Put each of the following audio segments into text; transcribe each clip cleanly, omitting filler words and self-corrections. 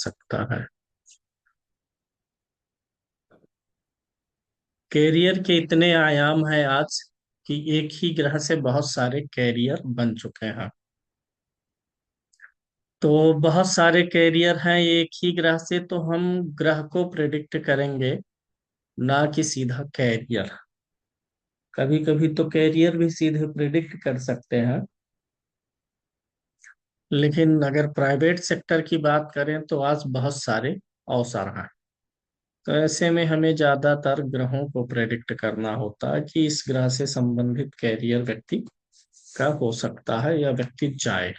सकता है। कैरियर के इतने आयाम हैं आज कि एक ही ग्रह से बहुत सारे कैरियर बन चुके हैं। तो बहुत सारे कैरियर हैं एक ही ग्रह से, तो हम ग्रह को प्रेडिक्ट करेंगे, ना कि सीधा कैरियर। कभी कभी तो कैरियर भी सीधे प्रिडिक्ट कर सकते हैं, लेकिन अगर प्राइवेट सेक्टर की बात करें तो आज बहुत सारे अवसर हैं। तो ऐसे में हमें ज्यादातर ग्रहों को प्रेडिक्ट करना होता है कि इस ग्रह से संबंधित कैरियर व्यक्ति का हो सकता है या व्यक्ति जाए।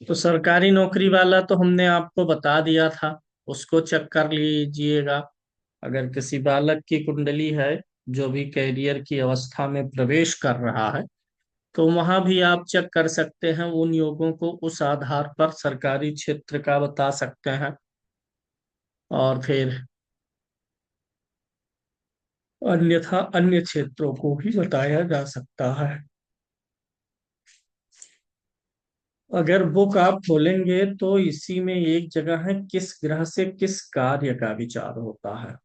तो सरकारी नौकरी वाला तो हमने आपको बता दिया था, उसको चेक कर लीजिएगा। अगर किसी बालक की कुंडली है जो भी कैरियर की अवस्था में प्रवेश कर रहा है, तो वहां भी आप चेक कर सकते हैं। उन योगों को उस आधार पर सरकारी क्षेत्र का बता सकते हैं, और फिर अन्यथा अन्य क्षेत्रों को भी बताया जा सकता है। अगर बुक आप खोलेंगे तो इसी में एक जगह है, किस ग्रह से किस कार्य का विचार होता है।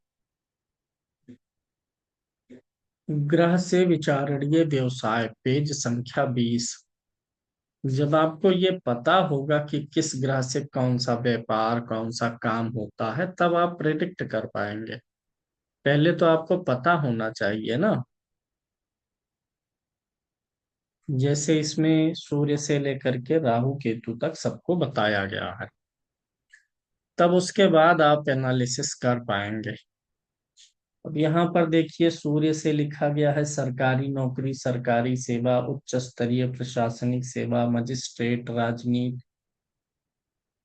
ग्रह से विचारणीय व्यवसाय, पेज संख्या 20। जब आपको ये पता होगा कि किस ग्रह से कौन सा व्यापार कौन सा काम होता है, तब आप प्रेडिक्ट कर पाएंगे। पहले तो आपको पता होना चाहिए ना। जैसे इसमें सूर्य से लेकर के राहु केतु तक सबको बताया गया है, तब उसके बाद आप एनालिसिस कर पाएंगे। अब यहाँ पर देखिए, सूर्य से लिखा गया है सरकारी नौकरी, सरकारी सेवा, उच्च स्तरीय प्रशासनिक सेवा, मजिस्ट्रेट, राजनीति।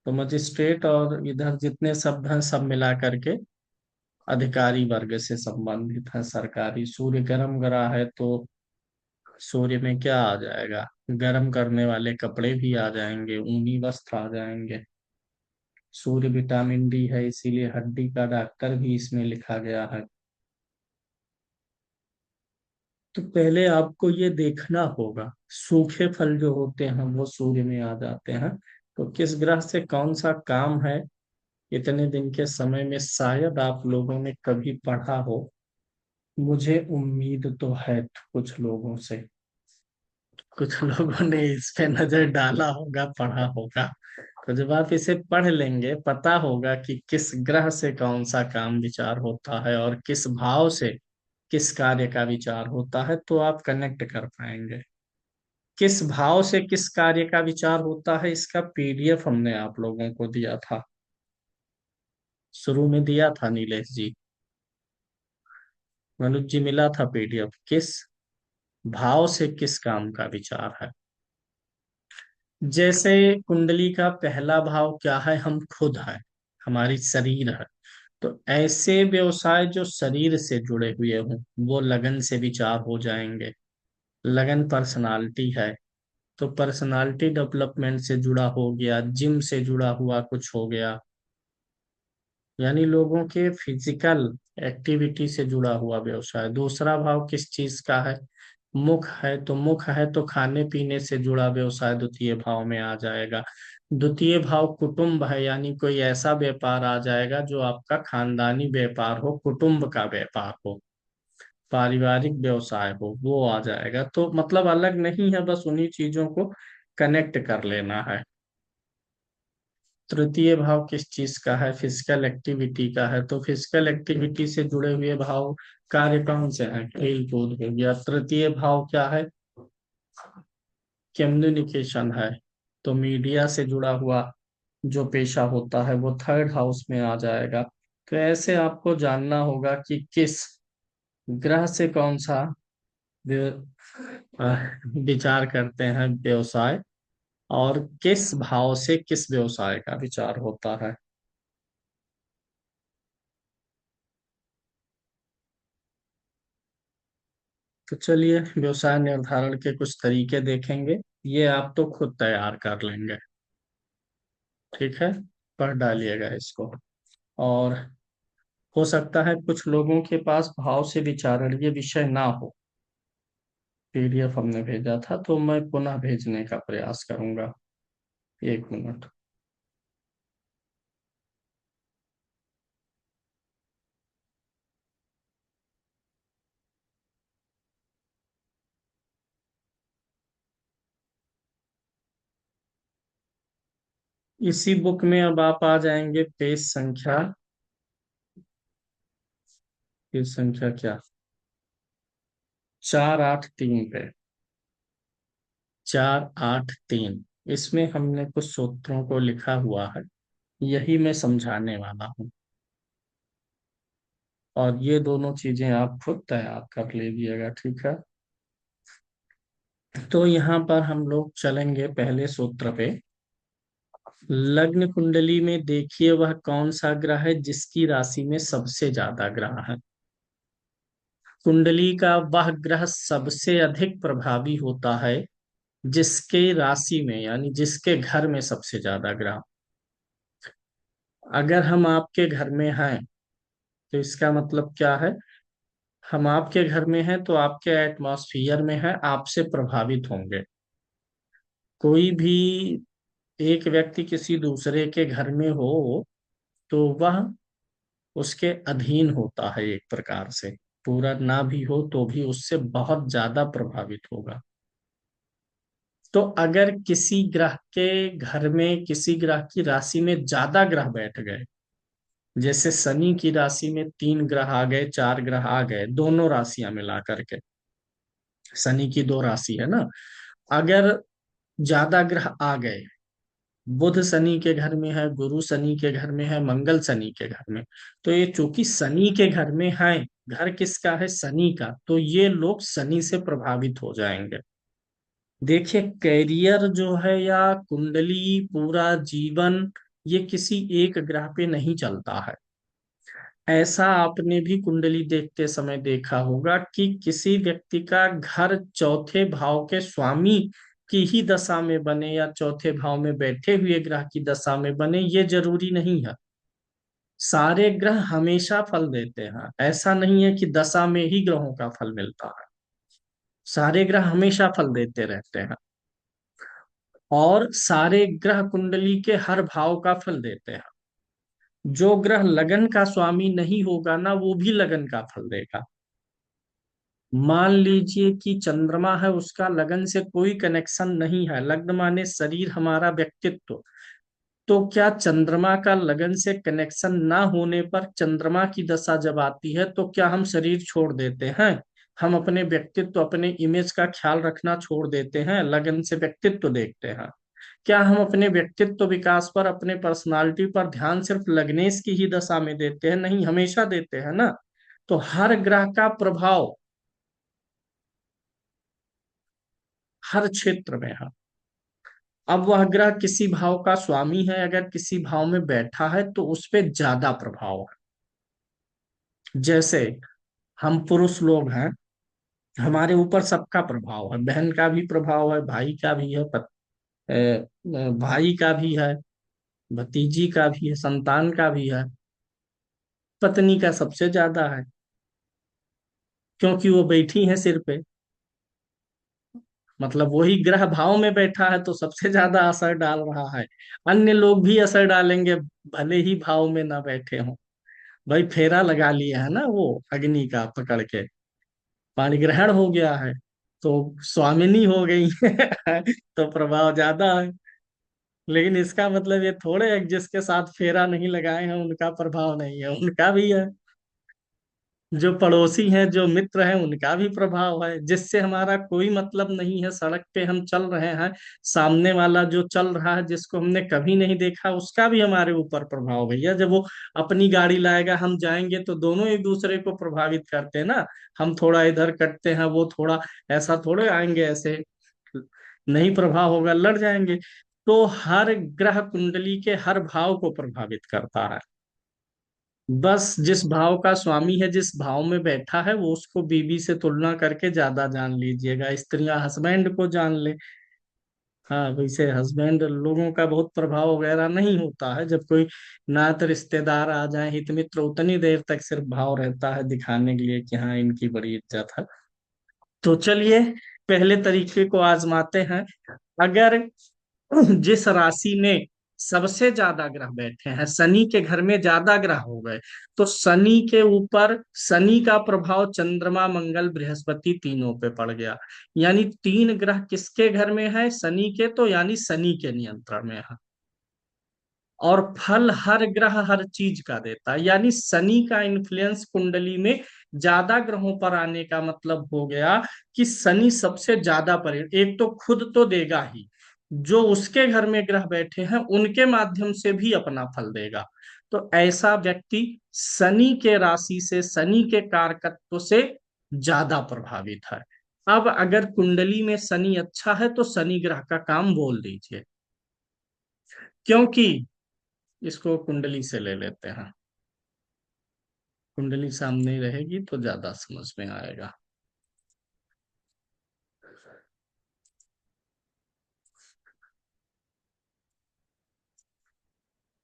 तो मजिस्ट्रेट और इधर जितने शब्द हैं सब मिला करके अधिकारी वर्ग से संबंधित है। सरकारी, सूर्य गर्म ग्रह है तो सूर्य में क्या आ जाएगा, गर्म करने वाले कपड़े भी आ जाएंगे, ऊनी वस्त्र आ जाएंगे। सूर्य विटामिन डी है, इसीलिए हड्डी का डॉक्टर भी इसमें लिखा गया है। तो पहले आपको ये देखना होगा, सूखे फल जो होते हैं वो सूर्य में आ जाते हैं। तो किस ग्रह से कौन सा काम है, इतने दिन के समय में शायद आप लोगों ने कभी पढ़ा हो। मुझे उम्मीद तो है कुछ लोगों से, कुछ लोगों ने इस पे नजर डाला होगा, पढ़ा होगा। तो जब आप इसे पढ़ लेंगे, पता होगा कि किस ग्रह से कौन सा काम विचार होता है और किस भाव से किस कार्य का विचार होता है, तो आप कनेक्ट कर पाएंगे। किस भाव से किस कार्य का विचार होता है, इसका पीडीएफ हमने आप लोगों को दिया था, शुरू में दिया था नीलेश जी, मनोज जी, मिला था पीडीएफ। किस भाव से किस काम का विचार है। जैसे कुंडली का पहला भाव क्या है, हम खुद है, हमारी शरीर है। तो ऐसे व्यवसाय जो शरीर से जुड़े हुए हों, वो लगन से विचार हो जाएंगे। लगन पर्सनालिटी है, तो पर्सनालिटी डेवलपमेंट से जुड़ा हो गया, जिम से जुड़ा हुआ कुछ हो गया। यानी लोगों के फिजिकल एक्टिविटी से जुड़ा हुआ व्यवसाय। दूसरा भाव किस चीज का है, मुख है, तो मुख है तो खाने पीने से जुड़ा व्यवसाय द्वितीय भाव में आ जाएगा। द्वितीय भाव कुटुंब है, यानी कोई ऐसा व्यापार आ जाएगा जो आपका खानदानी व्यापार हो, कुटुंब का व्यापार हो, पारिवारिक व्यवसाय हो, वो आ जाएगा। तो मतलब अलग नहीं है, बस उन्हीं चीजों को कनेक्ट कर लेना है। तृतीय भाव किस चीज का है, फिजिकल एक्टिविटी का है, तो फिजिकल एक्टिविटी से जुड़े हुए भाव कार्य कौन से हैं, खेल कूद हो गया। तृतीय भाव क्या है, कम्युनिकेशन है, तो मीडिया से जुड़ा हुआ जो पेशा होता है वो थर्ड हाउस में आ जाएगा। तो ऐसे आपको जानना होगा कि किस ग्रह से कौन सा विचार करते हैं व्यवसाय, और किस भाव से किस व्यवसाय का विचार होता है। तो चलिए, व्यवसाय निर्धारण के कुछ तरीके देखेंगे। ये आप तो खुद तैयार कर लेंगे, ठीक है, पढ़ डालिएगा इसको। और हो सकता है कुछ लोगों के पास भाव से विचारणीय विषय ना हो। पीडीएफ हमने भेजा था तो मैं पुनः भेजने का प्रयास करूंगा। एक मिनट। इसी बुक में अब आप आ जाएंगे पेज संख्या क्या, 483 पे, 483। इसमें हमने कुछ सूत्रों को लिखा हुआ है, यही मैं समझाने वाला हूँ। और ये दोनों चीजें आप खुद तैयार कर लीजिएगा, ठीक है। तो यहाँ पर हम लोग चलेंगे पहले सूत्र पे। लग्न कुंडली में देखिए वह कौन सा ग्रह है जिसकी राशि में सबसे ज्यादा ग्रह है। कुंडली का वह ग्रह सबसे अधिक प्रभावी होता है जिसके राशि में, यानी जिसके घर में सबसे ज्यादा ग्रह। अगर हम आपके घर में हैं तो इसका मतलब क्या है, हम आपके घर में हैं तो आपके एटमॉस्फियर में है, आपसे प्रभावित होंगे। कोई भी एक व्यक्ति किसी दूसरे के घर में हो तो वह उसके अधीन होता है एक प्रकार से। पूरा ना भी हो तो भी उससे बहुत ज्यादा प्रभावित होगा। तो अगर किसी ग्रह के घर में, किसी ग्रह की राशि में ज्यादा ग्रह बैठ गए, जैसे शनि की राशि में 3 ग्रह आ गए, 4 ग्रह आ गए, दोनों राशियां मिला करके, शनि की 2 राशि है ना। अगर ज्यादा ग्रह आ गए, बुध शनि के घर में है, गुरु शनि के घर में है, मंगल शनि के घर में, तो ये चूंकि शनि के घर में है, घर किसका है, शनि का, तो ये लोग शनि से प्रभावित हो जाएंगे। देखिए कैरियर जो है या कुंडली, पूरा जीवन, ये किसी एक ग्रह पे नहीं चलता है। ऐसा आपने भी कुंडली देखते समय देखा होगा कि किसी व्यक्ति का घर चौथे भाव के स्वामी की ही दशा में बने या चौथे भाव में बैठे हुए ग्रह की दशा में बने, ये जरूरी नहीं है। सारे ग्रह हमेशा फल देते हैं, ऐसा नहीं है कि दशा में ही ग्रहों का फल मिलता है। सारे ग्रह हमेशा फल देते रहते हैं। और सारे ग्रह कुंडली के हर भाव का फल देते हैं। जो ग्रह लगन का स्वामी नहीं होगा ना, वो भी लगन का फल देगा। मान लीजिए कि चंद्रमा है, उसका लगन से कोई कनेक्शन नहीं है, लग्न माने शरीर, हमारा व्यक्तित्व, तो क्या चंद्रमा का लगन से कनेक्शन ना होने पर चंद्रमा की दशा जब आती है तो क्या हम शरीर छोड़ देते हैं? हम अपने व्यक्तित्व, अपने इमेज का ख्याल रखना छोड़ देते हैं, लगन से व्यक्तित्व देखते हैं? क्या हम अपने व्यक्तित्व विकास पर, अपने पर्सनालिटी पर ध्यान सिर्फ लग्नेश की ही दशा में देते हैं? नहीं, हमेशा देते हैं ना। तो हर ग्रह का प्रभाव हर क्षेत्र में है। अब वह ग्रह किसी भाव का स्वामी है, अगर किसी भाव में बैठा है तो उस पे ज्यादा प्रभाव है। जैसे हम पुरुष लोग हैं, हमारे ऊपर सबका प्रभाव है, बहन का भी प्रभाव है, भाई का भी है, भाई का भी है, भतीजी का भी है, संतान का भी है, पत्नी का सबसे ज्यादा है, क्योंकि वो बैठी है सिर पे। मतलब वही ग्रह भाव में बैठा है तो सबसे ज्यादा असर डाल रहा है। अन्य लोग भी असर डालेंगे, भले ही भाव में ना बैठे हों। भाई फेरा लगा लिया है ना वो अग्नि का पकड़ के, पानी ग्रहण हो गया है, तो स्वामिनी हो गई है तो प्रभाव ज्यादा है। लेकिन इसका मतलब ये थोड़े है कि जिसके साथ फेरा नहीं लगाए हैं उनका प्रभाव नहीं है, उनका भी है। जो पड़ोसी हैं, जो मित्र हैं, उनका भी प्रभाव है। जिससे हमारा कोई मतलब नहीं है, सड़क पे हम चल रहे हैं, सामने वाला जो चल रहा है जिसको हमने कभी नहीं देखा, उसका भी हमारे ऊपर प्रभाव। भैया जब वो अपनी गाड़ी लाएगा, हम जाएंगे तो दोनों एक दूसरे को प्रभावित करते हैं ना। हम थोड़ा इधर कटते हैं, वो थोड़ा, ऐसा थोड़े आएंगे ऐसे, नहीं प्रभाव होगा, लड़ जाएंगे। तो हर ग्रह कुंडली के हर भाव को प्रभावित करता है। बस जिस भाव का स्वामी है, जिस भाव में बैठा है, वो उसको बीवी से तुलना करके ज्यादा जान लीजिएगा। स्त्रियां हस्बैंड को जान ले। हाँ, वैसे हस्बैंड लोगों का बहुत प्रभाव वगैरह नहीं होता है। जब कोई नात रिश्तेदार आ जाए, हित मित्र, उतनी देर तक सिर्फ भाव रहता है दिखाने के लिए कि हाँ इनकी बड़ी इज्जत है। तो चलिए पहले तरीके को आजमाते हैं। अगर जिस राशि में सबसे ज्यादा ग्रह बैठे हैं, शनि के घर में ज्यादा ग्रह हो गए, तो शनि के ऊपर शनि का प्रभाव चंद्रमा, मंगल, बृहस्पति तीनों पे पड़ गया। यानी 3 ग्रह किसके घर में है, शनि के, तो यानी शनि के नियंत्रण में है। और फल हर ग्रह हर चीज का देता है। यानी शनि का इन्फ्लुएंस कुंडली में ज्यादा ग्रहों पर आने का मतलब हो गया कि शनि सबसे ज्यादा एक तो खुद तो देगा ही, जो उसके घर में ग्रह बैठे हैं उनके माध्यम से भी अपना फल देगा। तो ऐसा व्यक्ति शनि के राशि से, शनि के कारकत्व से ज्यादा प्रभावित है। अब अगर कुंडली में शनि अच्छा है तो शनि ग्रह का काम बोल दीजिए, क्योंकि इसको कुंडली से ले लेते हैं। कुंडली सामने रहेगी तो ज्यादा समझ में आएगा।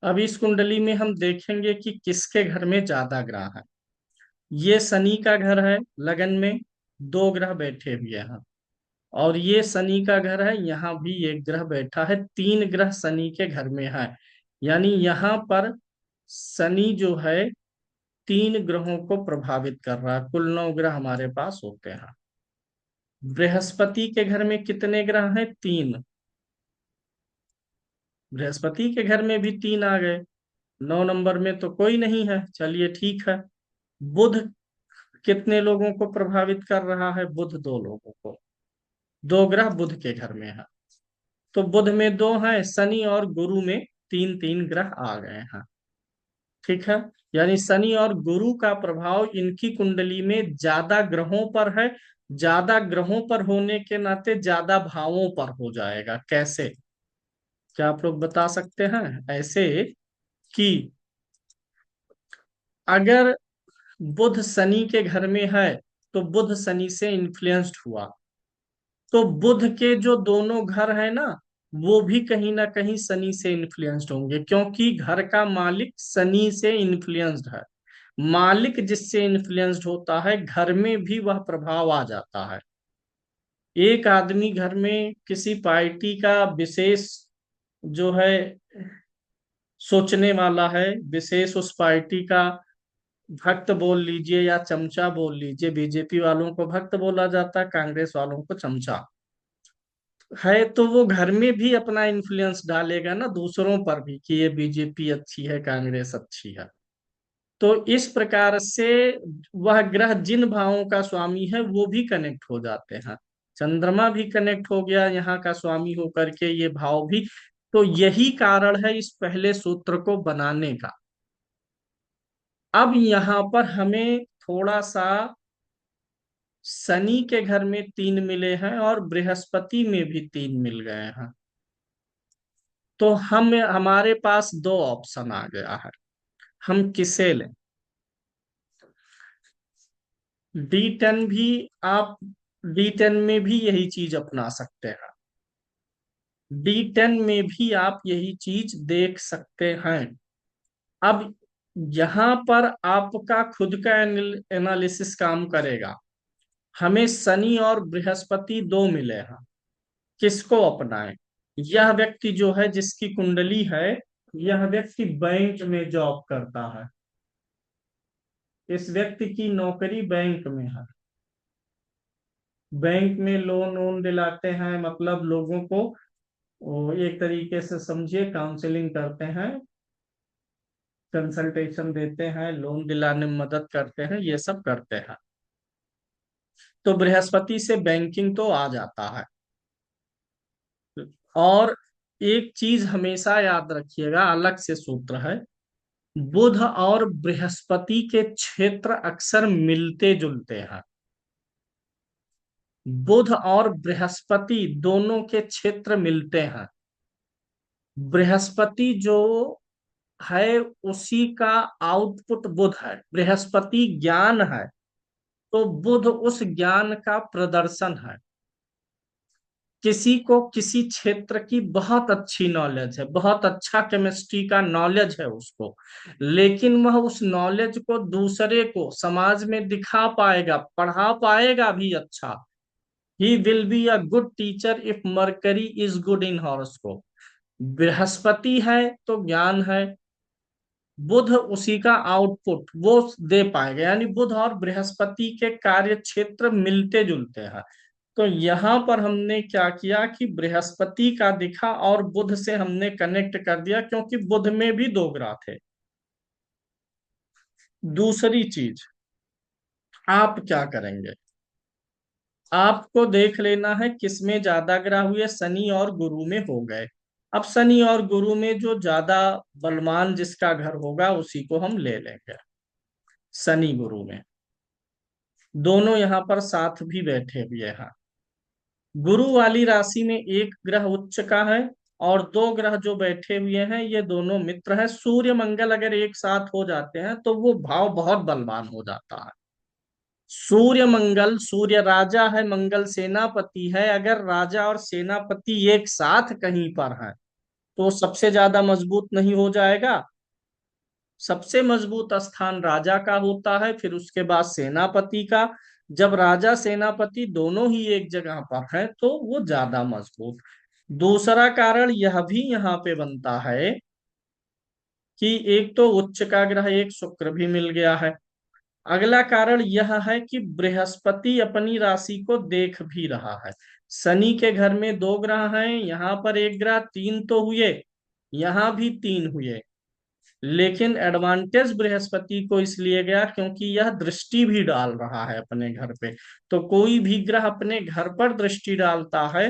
अब इस कुंडली में हम देखेंगे कि किसके घर में ज्यादा ग्रह है। ये शनि का घर है, लगन में दो ग्रह बैठे हुए हैं। और ये शनि का घर है, यहाँ भी एक ग्रह बैठा है, तीन ग्रह शनि के घर में है। यानी यहाँ पर शनि जो है तीन ग्रहों को प्रभावित कर रहा है। कुल नौ ग्रह हमारे पास होते हैं। बृहस्पति के घर में कितने ग्रह हैं? तीन। बृहस्पति के घर में भी तीन आ गए। 9 नंबर में तो कोई नहीं है, चलिए ठीक है। बुध कितने लोगों को प्रभावित कर रहा है? बुध दो लोगों को, दो ग्रह बुध के घर में है। तो बुध में दो हैं, शनि और गुरु में तीन तीन ग्रह आ गए हैं। ठीक है। यानी शनि और गुरु का प्रभाव इनकी कुंडली में ज्यादा ग्रहों पर है। ज्यादा ग्रहों पर होने के नाते ज्यादा भावों पर हो जाएगा। कैसे? क्या आप लोग बता सकते हैं? ऐसे कि अगर बुध शनि के घर में है तो बुध शनि से इन्फ्लुएंस्ड हुआ, तो बुध के जो दोनों घर है ना, वो भी कहीं ना कहीं शनि से इन्फ्लुएंस्ड होंगे, क्योंकि घर का मालिक शनि से इन्फ्लुएंस्ड है। मालिक जिससे इन्फ्लुएंस्ड होता है घर में भी वह प्रभाव आ जाता है। एक आदमी घर में किसी पार्टी का विशेष जो है सोचने वाला है, विशेष उस पार्टी का भक्त बोल लीजिए या चमचा बोल लीजिए। बीजेपी वालों को भक्त बोला जाता है, कांग्रेस वालों को चमचा है। तो वो घर में भी अपना इन्फ्लुएंस डालेगा ना दूसरों पर भी कि ये बीजेपी अच्छी है, कांग्रेस अच्छी है। तो इस प्रकार से वह ग्रह जिन भावों का स्वामी है वो भी कनेक्ट हो जाते हैं। चंद्रमा भी कनेक्ट हो गया यहाँ का स्वामी होकर के, ये भाव भी। तो यही कारण है इस पहले सूत्र को बनाने का। अब यहाँ पर हमें थोड़ा सा शनि के घर में तीन मिले हैं और बृहस्पति में भी तीन मिल गए हैं। तो हम हमारे पास दो ऑप्शन आ गया है, हम किसे लें? D10 भी आप D10 में भी यही चीज अपना सकते हैं। D10 में भी आप यही चीज देख सकते हैं। अब यहाँ पर आपका खुद का एनालिसिस काम करेगा। हमें शनि और बृहस्पति दो मिले हैं, किसको अपनाएं? यह व्यक्ति जो है जिसकी कुंडली है, यह व्यक्ति बैंक में जॉब करता है। इस व्यक्ति की नौकरी बैंक में है। बैंक में लोन वोन दिलाते हैं, मतलब लोगों को वो एक तरीके से समझिए काउंसलिंग करते हैं, कंसल्टेशन देते हैं, लोन दिलाने में मदद करते हैं, ये सब करते हैं। तो बृहस्पति से बैंकिंग तो आ जाता है। और एक चीज हमेशा याद रखिएगा, अलग से सूत्र है। बुध और बृहस्पति के क्षेत्र अक्सर मिलते जुलते हैं। बुध और बृहस्पति दोनों के क्षेत्र मिलते हैं। बृहस्पति जो है उसी का आउटपुट बुध है। बृहस्पति ज्ञान है, तो बुध उस ज्ञान का प्रदर्शन है। किसी को किसी क्षेत्र की बहुत अच्छी नॉलेज है, बहुत अच्छा केमिस्ट्री का नॉलेज है उसको, लेकिन वह उस नॉलेज को दूसरे को समाज में दिखा पाएगा, पढ़ा पाएगा भी अच्छा। He will be a good teacher if mercury is good in horoscope. Brihaspati है तो ज्ञान है, बुध उसी का आउटपुट वो दे पाएगा। यानी बुध और बृहस्पति के कार्य क्षेत्र मिलते जुलते हैं। तो यहां पर हमने क्या किया कि बृहस्पति का दिखा और बुध से हमने कनेक्ट कर दिया, क्योंकि बुध में भी दो ग्रह थे। दूसरी चीज, आप क्या करेंगे, आपको देख लेना है किसमें ज्यादा ग्रह हुए, शनि और गुरु में हो गए। अब शनि और गुरु में जो ज्यादा बलवान जिसका घर होगा उसी को हम ले लेंगे। शनि गुरु में दोनों यहाँ पर साथ भी बैठे हुए हैं। गुरु वाली राशि में एक ग्रह उच्च का है, और दो ग्रह जो बैठे हुए हैं ये दोनों मित्र हैं। सूर्य मंगल अगर एक साथ हो जाते हैं तो वो भाव बहुत बलवान हो जाता है। सूर्य मंगल, सूर्य राजा है, मंगल सेनापति है, अगर राजा और सेनापति एक साथ कहीं पर है तो सबसे ज्यादा मजबूत नहीं हो जाएगा। सबसे मजबूत स्थान राजा का होता है, फिर उसके बाद सेनापति का। जब राजा सेनापति दोनों ही एक जगह पर है तो वो ज्यादा मजबूत। दूसरा कारण यह भी यहाँ पे बनता है कि एक तो उच्च का ग्रह एक शुक्र भी मिल गया है। अगला कारण यह है कि बृहस्पति अपनी राशि को देख भी रहा है। शनि के घर में दो ग्रह हैं, यहाँ पर एक ग्रह, तीन तो हुए, यहाँ भी तीन हुए। लेकिन एडवांटेज बृहस्पति को इसलिए गया क्योंकि यह दृष्टि भी डाल रहा है अपने घर पे। तो कोई भी ग्रह अपने घर पर दृष्टि डालता है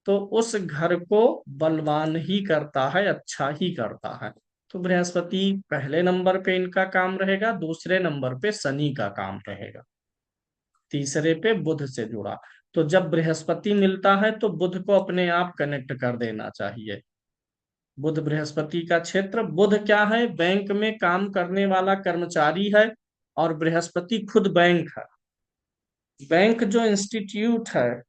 तो उस घर को बलवान ही करता है, अच्छा ही करता है। तो बृहस्पति पहले नंबर पे इनका काम रहेगा, दूसरे नंबर पे शनि का काम रहेगा, तीसरे पे बुध से जुड़ा। तो जब बृहस्पति मिलता है तो बुध को अपने आप कनेक्ट कर देना चाहिए। बुध बृहस्पति का क्षेत्र, बुध क्या है, बैंक में काम करने वाला कर्मचारी है, और बृहस्पति खुद बैंक है। बैंक जो इंस्टीट्यूट है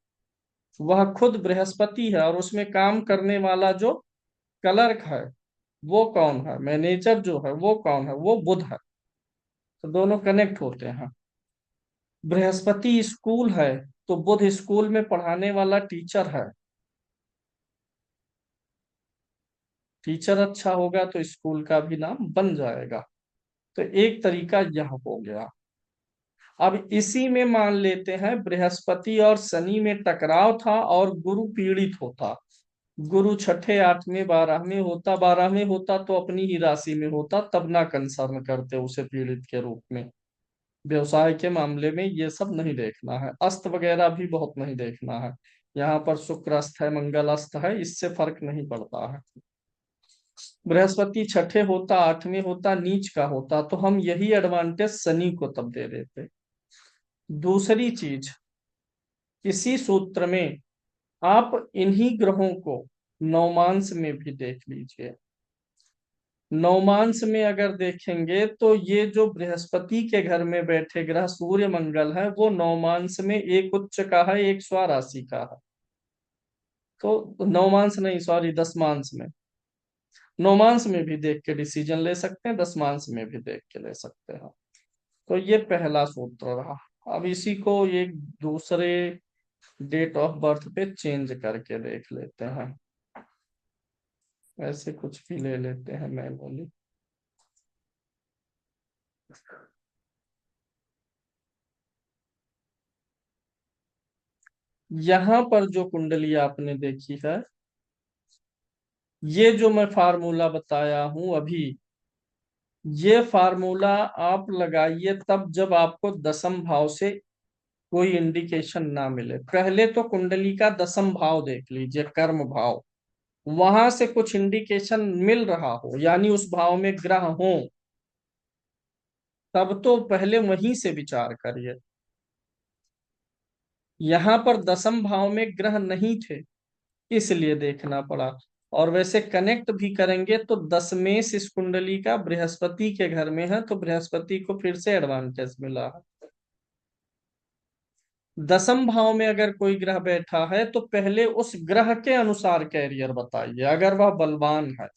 वह खुद बृहस्पति है, और उसमें काम करने वाला जो क्लर्क है वो कौन है, मैनेजर जो है वो कौन है, वो बुध है। तो दोनों कनेक्ट होते हैं। बृहस्पति स्कूल है तो बुध स्कूल में पढ़ाने वाला टीचर है। टीचर अच्छा होगा तो स्कूल का भी नाम बन जाएगा। तो एक तरीका यह हो गया। अब इसी में मान लेते हैं बृहस्पति और शनि में टकराव था और गुरु पीड़ित होता। गुरु छठे, आठवें, बारहवें होता, बारहवें होता तो अपनी ही राशि में होता, तब ना कंसर्न करते उसे पीड़ित के रूप में। व्यवसाय के मामले में ये सब नहीं देखना है, अस्त वगैरह भी बहुत नहीं देखना है। यहाँ पर शुक्र अस्त है, मंगल अस्त है, इससे फर्क नहीं पड़ता है। बृहस्पति छठे होता, आठवें होता, नीच का होता तो हम यही एडवांटेज शनि को तब दे देते। दूसरी चीज, इसी सूत्र में आप इन्हीं ग्रहों को नवमांश में भी देख लीजिए। नवमांश में अगर देखेंगे तो ये जो बृहस्पति के घर में बैठे ग्रह सूर्य मंगल है वो नवमांश में एक उच्च का है, एक स्वराशि का है। तो नवमांश नहीं, सॉरी, दसमांश में। नवमांश में भी देख के डिसीजन ले सकते हैं, दसमांश में भी देख के ले सकते हैं। तो ये पहला सूत्र रहा। अब इसी को एक दूसरे डेट ऑफ बर्थ पे चेंज करके देख लेते हैं। ऐसे कुछ भी ले लेते हैं मैनुअली। यहाँ पर जो कुंडली आपने देखी है, ये जो मैं फार्मूला बताया हूं अभी, ये फार्मूला आप लगाइए तब जब आपको दसम भाव से कोई इंडिकेशन ना मिले। पहले तो कुंडली का दसम भाव देख लीजिए, कर्म भाव, वहां से कुछ इंडिकेशन मिल रहा हो यानी उस भाव में ग्रह हो, तब तो पहले वहीं से विचार करिए। यहाँ पर दसम भाव में ग्रह नहीं थे इसलिए देखना पड़ा। और वैसे कनेक्ट भी करेंगे तो दशमेश इस कुंडली का बृहस्पति के घर में है तो बृहस्पति को फिर से एडवांटेज मिला है। दसम भाव में अगर कोई ग्रह बैठा है तो पहले उस ग्रह के अनुसार कैरियर बताइए अगर वह बलवान है।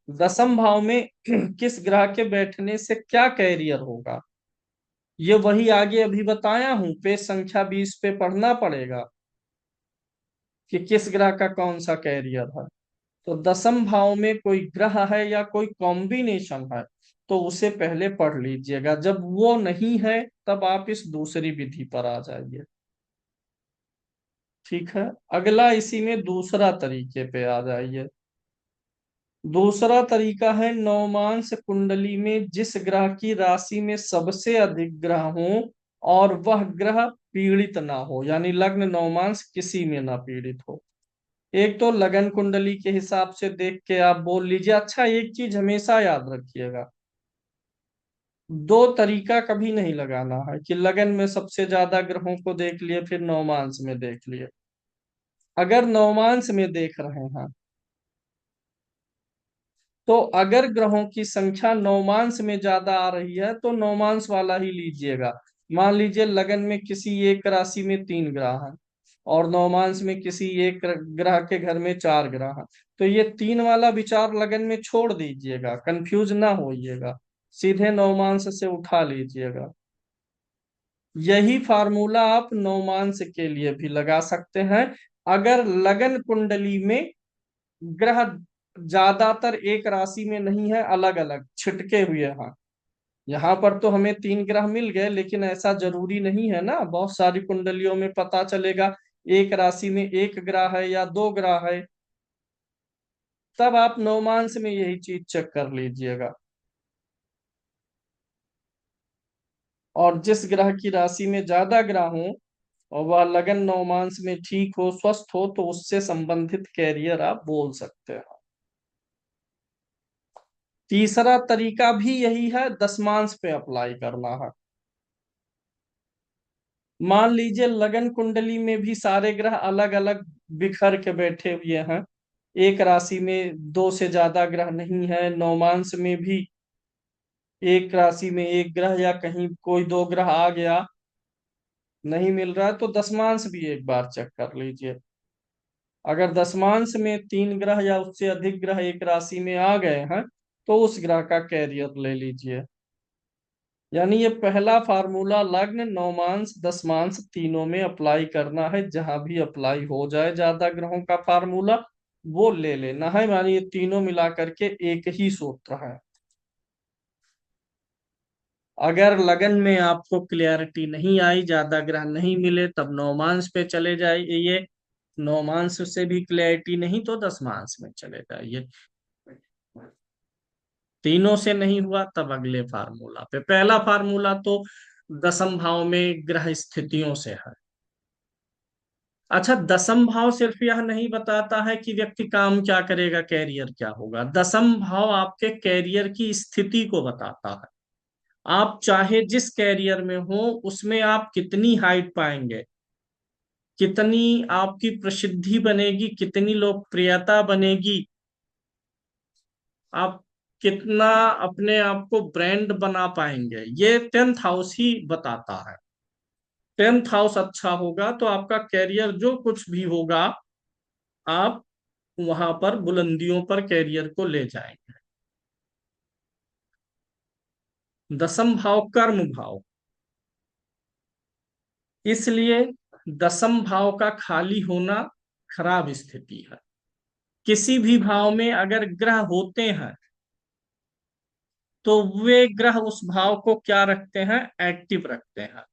दसम भाव में किस ग्रह के बैठने से क्या कैरियर होगा, ये वही आगे अभी बताया हूं, पेज संख्या 20 पे पढ़ना पड़ेगा कि किस ग्रह का कौन सा कैरियर है। तो दसम भाव में कोई ग्रह है या कोई कॉम्बिनेशन है तो उसे पहले पढ़ लीजिएगा। जब वो नहीं है तब आप इस दूसरी विधि पर आ जाइए। ठीक है। अगला इसी में दूसरा तरीके पे आ जाइए। दूसरा तरीका है, नवमांश कुंडली में जिस ग्रह की राशि में सबसे अधिक ग्रह हो और वह ग्रह पीड़ित ना हो, यानी लग्न नवमांश किसी में ना पीड़ित हो। एक तो लगन कुंडली के हिसाब से देख के आप बोल लीजिए। अच्छा, एक चीज हमेशा याद रखिएगा, दो तरीका कभी नहीं लगाना है कि लगन में सबसे ज्यादा ग्रहों को देख लिए फिर नवमांश में देख लिए। अगर नवमांश में देख रहे हैं तो अगर ग्रहों की संख्या नवमांश में ज्यादा आ रही है तो नवमांश वाला ही लीजिएगा। मान लीजिए लगन में किसी एक राशि में 3 ग्रह हैं और नवमांश में किसी एक ग्रह के घर में 4 ग्रह हैं, तो ये 3 वाला विचार लगन में छोड़ दीजिएगा, कंफ्यूज ना होइएगा, सीधे नवमांश से उठा लीजिएगा। यही फार्मूला आप नवमांश के लिए भी लगा सकते हैं। अगर लगन कुंडली में ग्रह ज्यादातर एक राशि में नहीं है, अलग अलग छिटके हुए हैं, यहाँ पर तो हमें 3 ग्रह मिल गए, लेकिन ऐसा जरूरी नहीं है ना, बहुत सारी कुंडलियों में पता चलेगा एक राशि में एक ग्रह है या 2 ग्रह है। तब आप नवमांश में यही चीज चेक कर लीजिएगा। और जिस ग्रह की राशि में ज्यादा ग्रह हो और वह लगन नवमांश में ठीक हो, स्वस्थ हो, तो उससे संबंधित कैरियर आप बोल सकते हैं। तीसरा तरीका भी यही है, दशमांश पे अप्लाई करना है। मान लीजिए लगन कुंडली में भी सारे ग्रह अलग अलग बिखर के बैठे हुए हैं, एक राशि में 2 से ज्यादा ग्रह नहीं है, नवमांश में भी एक राशि में एक ग्रह या कहीं कोई 2 ग्रह आ गया, नहीं मिल रहा है, तो दशमांश भी एक बार चेक कर लीजिए। अगर दशमांश में 3 ग्रह या उससे अधिक ग्रह एक राशि में आ गए हैं तो उस ग्रह का कैरियर ले लीजिए। यानी ये पहला फार्मूला लग्न नवमांश दशमांश तीनों में अप्लाई करना है, जहां भी अप्लाई हो जाए ज्यादा ग्रहों का फार्मूला वो ले लेना है, मानी ये तीनों मिला करके एक ही सूत्र है। अगर लगन में आपको क्लियरिटी नहीं आई, ज्यादा ग्रह नहीं मिले, तब नवमांश पे चले जाइए। नवमांश से भी क्लियरिटी नहीं तो दशमांश में चले जाइए। तीनों से नहीं हुआ तब अगले फार्मूला पे। पहला फार्मूला तो दसम भाव में ग्रह स्थितियों से है। अच्छा, दसम भाव सिर्फ यह नहीं बताता है कि व्यक्ति काम क्या करेगा, कैरियर क्या होगा। दसम भाव आपके कैरियर की स्थिति को बताता है। आप चाहे जिस कैरियर में हो उसमें आप कितनी हाइट पाएंगे, कितनी आपकी प्रसिद्धि बनेगी, कितनी लोकप्रियता बनेगी, आप कितना अपने आप को ब्रांड बना पाएंगे, ये 10th हाउस ही बताता है। 10th हाउस अच्छा होगा तो आपका कैरियर जो कुछ भी होगा, आप वहां पर बुलंदियों पर कैरियर को ले जाएंगे। दसम भाव कर्म भाव, इसलिए दसम भाव का खाली होना खराब स्थिति है। किसी भी भाव में अगर ग्रह होते हैं तो वे ग्रह उस भाव को क्या रखते हैं, एक्टिव रखते हैं।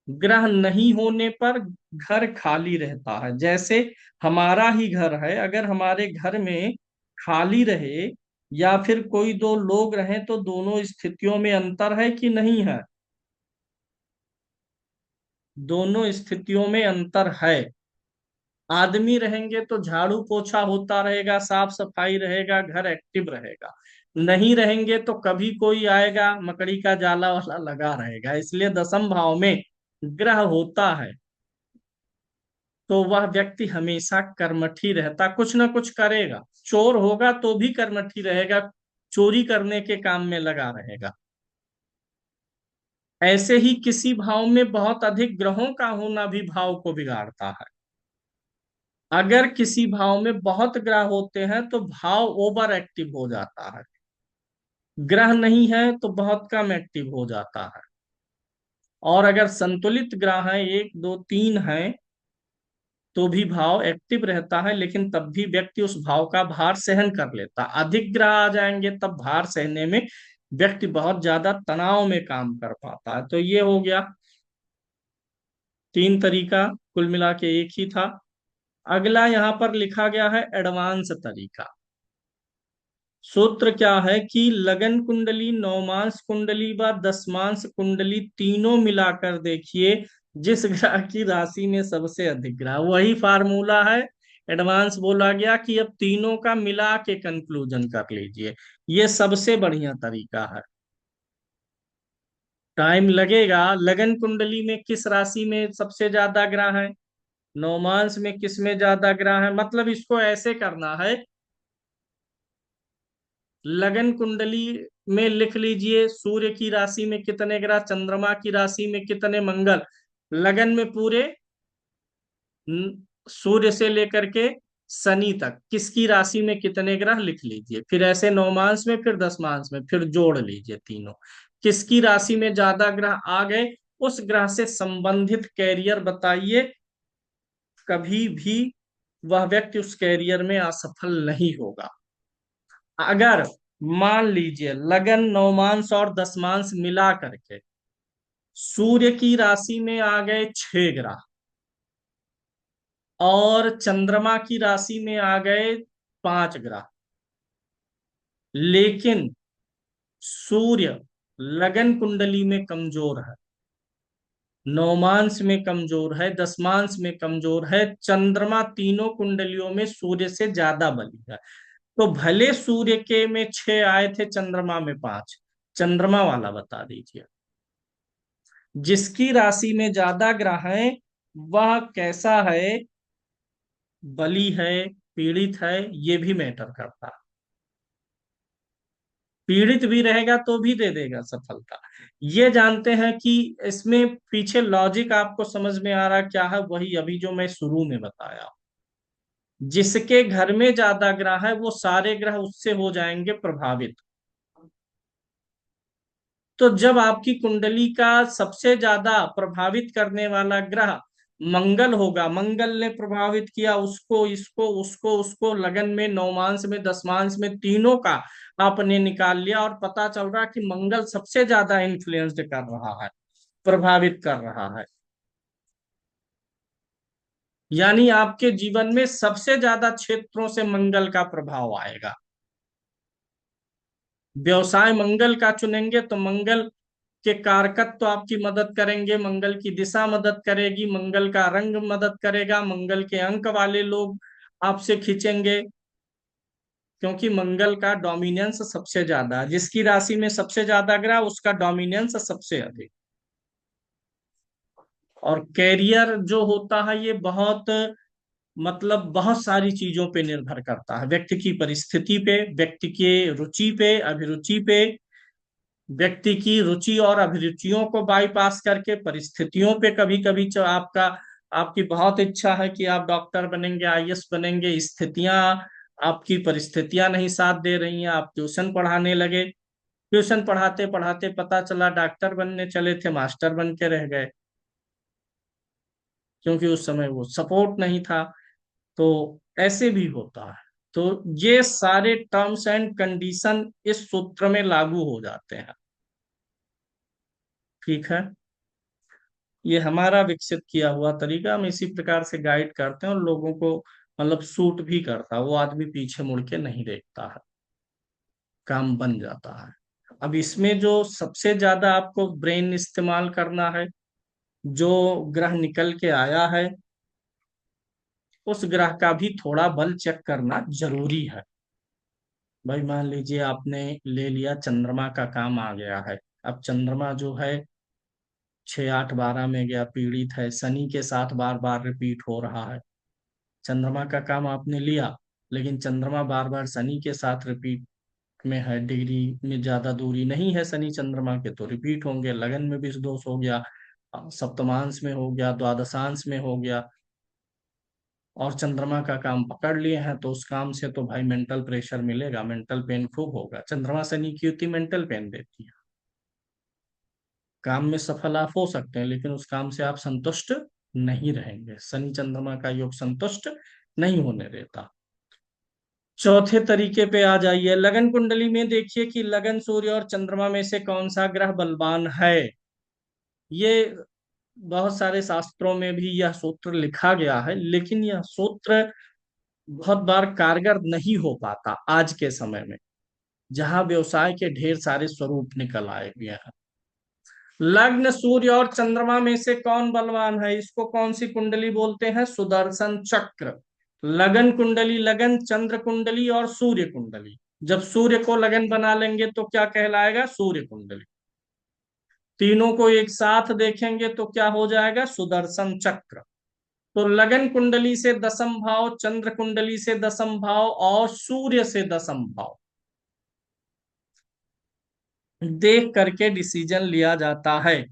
ग्रह नहीं होने पर घर खाली रहता है। जैसे हमारा ही घर है, अगर हमारे घर में खाली रहे या फिर कोई दो लोग रहे तो दोनों स्थितियों में अंतर है कि नहीं है, दोनों स्थितियों में अंतर है। आदमी रहेंगे तो झाड़ू पोछा होता रहेगा, साफ सफाई रहेगा, घर एक्टिव रहेगा। नहीं रहेंगे तो कभी कोई आएगा, मकड़ी का जाला वाला लगा रहेगा। इसलिए दसम भाव में ग्रह होता है तो वह व्यक्ति हमेशा कर्मठी रहता, कुछ ना कुछ करेगा। चोर होगा तो भी कर्मठी रहेगा, चोरी करने के काम में लगा रहेगा। ऐसे ही किसी भाव में बहुत अधिक ग्रहों का होना भी भाव को बिगाड़ता है। अगर किसी भाव में बहुत ग्रह होते हैं तो भाव ओवर एक्टिव हो जाता है, ग्रह नहीं है तो बहुत कम एक्टिव हो जाता है। और अगर संतुलित ग्रह हैं, 1 2 3 हैं, तो भी भाव एक्टिव रहता है, लेकिन तब भी व्यक्ति उस भाव का भार सहन कर लेता। अधिक ग्रह आ जाएंगे तब भार सहने में व्यक्ति बहुत ज्यादा तनाव में काम कर पाता है। तो ये हो गया। तीन तरीका कुल मिला के एक ही था। अगला यहां पर लिखा गया है एडवांस तरीका। सूत्र क्या है कि लगन कुंडली, नवमांश कुंडली व दशमांश कुंडली तीनों मिलाकर देखिए, जिस ग्रह की राशि में सबसे अधिक ग्रह, वही फार्मूला है। एडवांस बोला गया कि अब तीनों का मिला के कंक्लूजन कर लीजिए। ये सबसे बढ़िया तरीका है। टाइम लगेगा। लगन कुंडली में किस राशि में सबसे ज्यादा ग्रह है, नवमांश में किस में ज्यादा ग्रह है, मतलब इसको ऐसे करना है। लगन कुंडली में लिख लीजिए सूर्य की राशि में कितने ग्रह, चंद्रमा की राशि में कितने मंगल। लगन में पूरे सूर्य से लेकर के शनि तक किसकी राशि में कितने ग्रह लिख लीजिए। फिर ऐसे नवमांश में, फिर दशमांश में, फिर जोड़ लीजिए तीनों। किसकी राशि में ज्यादा ग्रह आ गए, उस ग्रह से संबंधित कैरियर बताइए। कभी भी वह व्यक्ति उस कैरियर में असफल नहीं होगा। अगर मान लीजिए लगन, नवमांश और दशमांश मिला करके सूर्य की राशि में आ गए 6 ग्रह, और चंद्रमा की राशि में आ गए 5 ग्रह, लेकिन सूर्य लगन कुंडली में कमजोर है, नवमांश में कमजोर है, दशमांश में कमजोर है, चंद्रमा तीनों कुंडलियों में सूर्य से ज्यादा बली है, तो भले सूर्य के में 6 आए थे, चंद्रमा में 5, चंद्रमा वाला बता दीजिए। जिसकी राशि में ज्यादा ग्रह हैं वह कैसा है, बली है, पीड़ित है, ये भी मैटर करता है। पीड़ित भी रहेगा तो भी दे देगा सफलता। ये जानते हैं कि इसमें पीछे लॉजिक आपको समझ में आ रहा क्या है, वही अभी जो मैं शुरू में बताया। जिसके घर में ज्यादा ग्रह है वो सारे ग्रह उससे हो जाएंगे प्रभावित। तो जब आपकी कुंडली का सबसे ज्यादा प्रभावित करने वाला ग्रह मंगल होगा, मंगल ने प्रभावित किया उसको, इसको, उसको, उसको, लगन में, नवमांश में, दशमांश में, तीनों का आपने निकाल लिया और पता चल रहा कि मंगल सबसे ज्यादा इन्फ्लुएंस्ड कर रहा है, प्रभावित कर रहा है, यानी आपके जीवन में सबसे ज्यादा क्षेत्रों से मंगल का प्रभाव आएगा। व्यवसाय मंगल का चुनेंगे तो मंगल के कारकत्व तो आपकी मदद करेंगे, मंगल की दिशा मदद करेगी, मंगल का रंग मदद करेगा, मंगल के अंक वाले लोग आपसे खींचेंगे, क्योंकि मंगल का डोमिनेंस सबसे ज्यादा है। जिसकी राशि में सबसे ज्यादा ग्रह उसका डोमिनेंस सबसे अधिक। और कैरियर जो होता है ये बहुत, मतलब बहुत सारी चीजों पे निर्भर करता है, व्यक्ति की परिस्थिति पे, व्यक्ति के रुचि पे, अभिरुचि पे, व्यक्ति की रुचि और अभिरुचियों को बाईपास करके परिस्थितियों पे। कभी कभी जो आपका, आपकी बहुत इच्छा है कि आप डॉक्टर बनेंगे, आईएएस बनेंगे, स्थितियां, आपकी परिस्थितियां नहीं साथ दे रही हैं, आप ट्यूशन पढ़ाने लगे, ट्यूशन पढ़ाते पढ़ाते पता चला डॉक्टर बनने चले थे, मास्टर बन के रह गए, क्योंकि उस समय वो सपोर्ट नहीं था। तो ऐसे भी होता है। तो ये सारे टर्म्स एंड कंडीशन इस सूत्र में लागू हो जाते हैं। ठीक है, ये हमारा विकसित किया हुआ तरीका, हम इसी प्रकार से गाइड करते हैं और लोगों को मतलब सूट भी करता है, वो आदमी पीछे मुड़ के नहीं देखता है, काम बन जाता है। अब इसमें जो सबसे ज्यादा आपको ब्रेन इस्तेमाल करना है, जो ग्रह निकल के आया है उस ग्रह का भी थोड़ा बल चेक करना जरूरी है। भाई मान लीजिए आपने ले लिया चंद्रमा का काम आ गया है, अब चंद्रमा जो है 6, 8, 12 में गया, पीड़ित है, शनि के साथ बार बार रिपीट हो रहा है। चंद्रमा का काम आपने लिया, लेकिन चंद्रमा बार बार शनि के साथ रिपीट में है, डिग्री में ज्यादा दूरी नहीं है शनि चंद्रमा के, तो रिपीट होंगे। लगन में भी दोष हो गया, सप्तमांश में हो गया, द्वादशांश में हो गया, और चंद्रमा का काम पकड़ लिए हैं, तो उस काम से तो भाई मेंटल प्रेशर मिलेगा, मेंटल पेन खूब होगा। चंद्रमा शनि की युति मेंटल पेन देती है। काम में सफल आप हो सकते हैं, लेकिन उस काम से आप संतुष्ट नहीं रहेंगे, शनि चंद्रमा का योग संतुष्ट नहीं होने देता। चौथे तरीके पे आ जाइए, लगन कुंडली में देखिए कि लगन सूर्य और चंद्रमा में से कौन सा ग्रह बलवान है। ये बहुत सारे शास्त्रों में भी यह सूत्र लिखा गया है, लेकिन यह सूत्र बहुत बार कारगर नहीं हो पाता आज के समय में, जहां व्यवसाय के ढेर सारे स्वरूप निकल आए हुए हैं। लग्न सूर्य और चंद्रमा में से कौन बलवान है, इसको कौन सी कुंडली बोलते हैं? सुदर्शन चक्र। लगन कुंडली, लगन चंद्र कुंडली और सूर्य कुंडली। जब सूर्य को लगन बना लेंगे तो क्या कहलाएगा? सूर्य कुंडली। तीनों को एक साथ देखेंगे तो क्या हो जाएगा? सुदर्शन चक्र। तो लगन कुंडली से दसम भाव, चंद्र कुंडली से दसम भाव और सूर्य से दसम भाव देख करके डिसीजन लिया जाता है।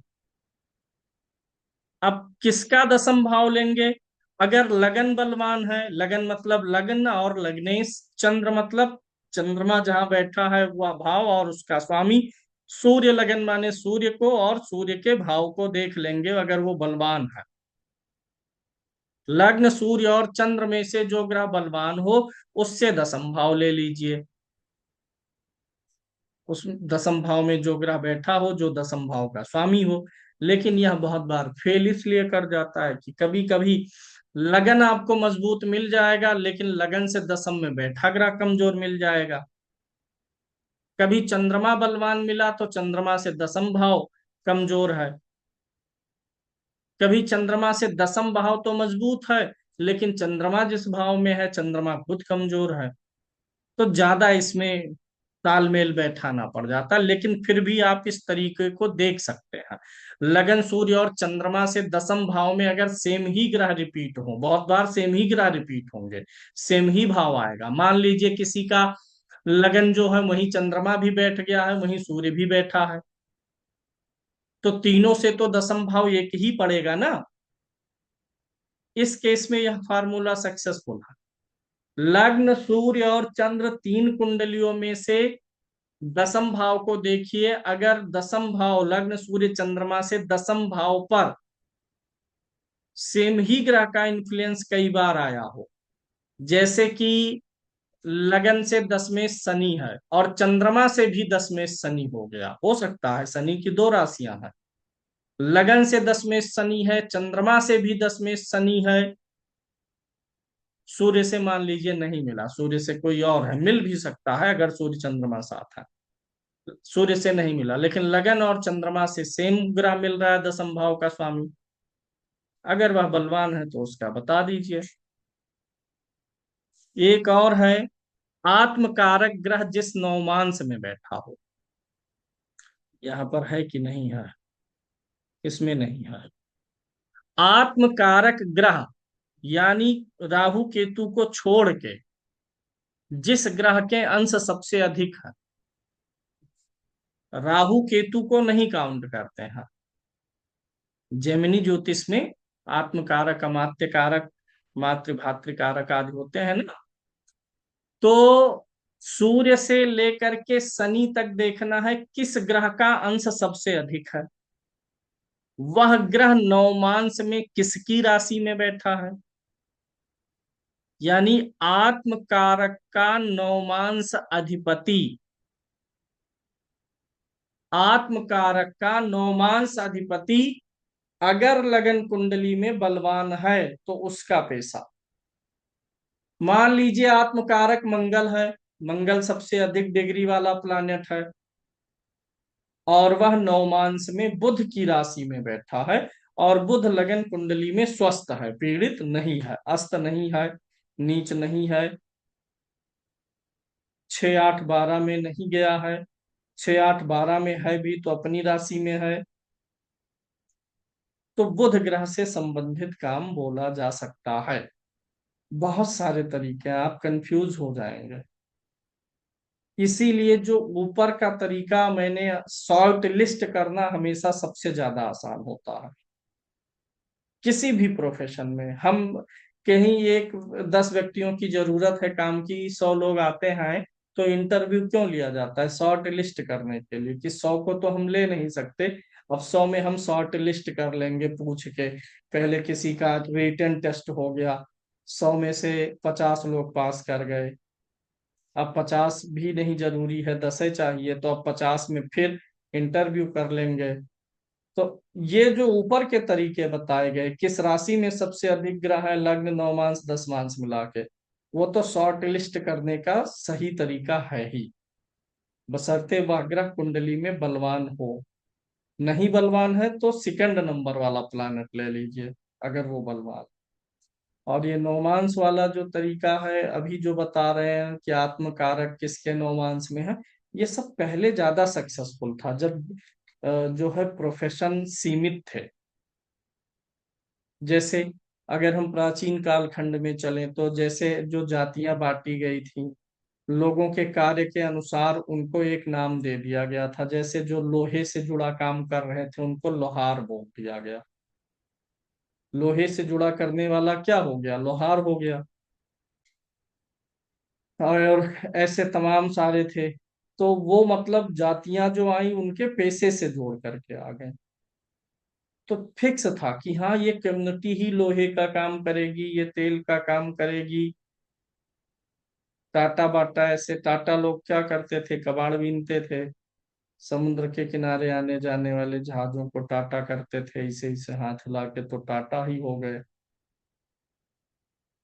अब किसका दसम भाव लेंगे? अगर लगन बलवान है, लगन मतलब लग्न और लग्नेश, चंद्र मतलब चंद्रमा जहां बैठा है वह भाव और उसका स्वामी, सूर्य लगन माने सूर्य को और सूर्य के भाव को देख लेंगे अगर वो बलवान है। लग्न सूर्य और चंद्र में से जो ग्रह बलवान हो उससे दसम भाव ले लीजिए। उस दसम भाव में जो ग्रह बैठा हो, जो दसम भाव का स्वामी हो। लेकिन यह बहुत बार फेल इसलिए कर जाता है कि कभी कभी लगन आपको मजबूत मिल जाएगा, लेकिन लगन से दसम में बैठा ग्रह कमजोर मिल जाएगा। कभी चंद्रमा बलवान मिला तो चंद्रमा से दसम भाव कमजोर है। कभी चंद्रमा से दसम भाव तो मजबूत है, लेकिन चंद्रमा जिस भाव में है चंद्रमा खुद कमजोर है। तो ज्यादा इसमें तालमेल बैठाना पड़ जाता, लेकिन फिर भी आप इस तरीके को देख सकते हैं। लगन सूर्य और चंद्रमा से दसम भाव में अगर सेम ही ग्रह रिपीट हो, बहुत बार सेम ही ग्रह रिपीट होंगे, सेम ही भाव आएगा। मान लीजिए किसी का लगन जो है वहीं चंद्रमा भी बैठ गया है, वहीं सूर्य भी बैठा है, तो तीनों से तो दसम भाव एक ही पड़ेगा ना। इस केस में यह फार्मूला सक्सेसफुल है। लग्न सूर्य और चंद्र तीन कुंडलियों में से दसम भाव को देखिए, अगर दसम भाव लग्न सूर्य चंद्रमा से दसम भाव पर सेम ही ग्रह का इन्फ्लुएंस कई बार आया हो, जैसे कि लगन से दसवें शनि है और चंद्रमा से भी दसवें शनि हो गया, हो सकता है, शनि की दो राशियां हैं। लगन से दसवें शनि है, चंद्रमा से भी दसवें शनि है, सूर्य से मान लीजिए नहीं मिला, सूर्य से कोई और है, मिल भी सकता है अगर सूर्य चंद्रमा साथ है। सूर्य से नहीं मिला, लेकिन लगन और चंद्रमा से सेम ग्रह मिल रहा है दसम भाव का स्वामी, अगर वह बलवान है तो उसका बता दीजिए। एक और है, आत्मकारक ग्रह जिस नवमांश में बैठा हो। यहाँ पर है कि नहीं है? इसमें नहीं है। आत्मकारक ग्रह यानी राहु केतु को छोड़ के जिस ग्रह के अंश सबसे अधिक है, राहु केतु को नहीं काउंट करते हैं जेमिनी ज्योतिष में। आत्मकारक, अमात्य कारक, मातृ भातृकारक आदि होते हैं ना। तो सूर्य से लेकर के शनि तक देखना है किस ग्रह का अंश सबसे अधिक है, वह ग्रह नवमांश में किसकी राशि में बैठा है। यानी आत्मकारक का नवमांश अधिपति, आत्मकारक का नवमांश अधिपति अगर लगन कुंडली में बलवान है तो उसका पैसा। मान लीजिए आत्मकारक मंगल है, मंगल सबसे अधिक डिग्री वाला प्लैनेट है और वह नवमांश में बुध की राशि में बैठा है, और बुध लगन कुंडली में स्वस्थ है, पीड़ित नहीं है, अस्त नहीं है, नीच नहीं है, 6 8 12 में नहीं गया है, 6 8 12 में है भी तो अपनी राशि में है, तो बुध ग्रह से संबंधित काम बोला जा सकता है। बहुत सारे तरीके हैं, आप कंफ्यूज हो जाएंगे। इसीलिए जो ऊपर का तरीका मैंने शॉर्ट लिस्ट करना हमेशा सबसे ज्यादा आसान होता है। किसी भी प्रोफेशन में हम कहीं एक 10 व्यक्तियों की जरूरत है काम की, 100 लोग आते हैं, तो इंटरव्यू क्यों लिया जाता है? शॉर्ट लिस्ट करने के लिए कि 100 को तो हम ले नहीं सकते, अब 100 में हम शॉर्ट लिस्ट कर लेंगे पूछ के। पहले किसी का रिटन टेस्ट हो गया, 100 में से 50 लोग पास कर गए, अब 50 भी नहीं जरूरी है, 10 चाहिए, तो अब 50 में फिर इंटरव्यू कर लेंगे। तो ये जो ऊपर के तरीके बताए गए, किस राशि में सबसे अधिक ग्रह है, लग्न, नवमांश, दशमांश मिला के, वो तो शॉर्ट लिस्ट करने का सही तरीका है ही, बशर्ते वह ग्रह कुंडली में बलवान हो। नहीं बलवान है तो सेकंड नंबर वाला प्लैनेट ले लीजिए, अगर वो बलवान। और ये नौमांस वाला जो तरीका है अभी जो बता रहे हैं कि आत्म कारक किसके नौमांस में है, ये सब पहले ज्यादा सक्सेसफुल था, जब जो है प्रोफेशन सीमित थे। जैसे अगर हम प्राचीन कालखंड में चलें तो जैसे जो जातियां बांटी गई थी, लोगों के कार्य के अनुसार उनको एक नाम दे दिया गया था। जैसे जो लोहे से जुड़ा काम कर रहे थे उनको लोहार बोल दिया गया, लोहे से जुड़ा करने वाला क्या हो गया, लोहार हो गया। और ऐसे तमाम सारे थे। तो वो मतलब जातियां जो आई उनके पेशे से जोड़ करके आ गए। तो फिक्स था कि हाँ ये कम्युनिटी ही लोहे का काम करेगी, ये तेल का काम करेगी। टाटा बाटा, ऐसे टाटा लोग क्या करते थे, कबाड़ बीनते थे। समुद्र के किनारे आने जाने वाले जहाजों को टाटा करते थे, इसे इसे हाथ हिला के, तो टाटा ही हो गए।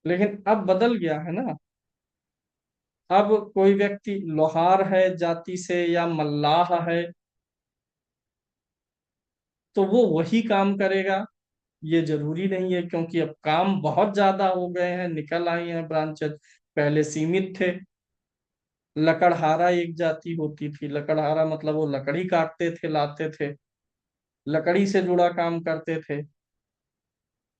लेकिन अब बदल गया है ना। अब कोई व्यक्ति लोहार है जाति से या मल्लाह है, तो वो वही काम करेगा, ये जरूरी नहीं है, क्योंकि अब काम बहुत ज्यादा हो गए हैं, निकल आई हैं ब्रांचेस। पहले सीमित थे। लकड़हारा एक जाति होती थी, लकड़हारा मतलब वो लकड़ी काटते थे, लाते थे, लकड़ी से जुड़ा काम करते थे।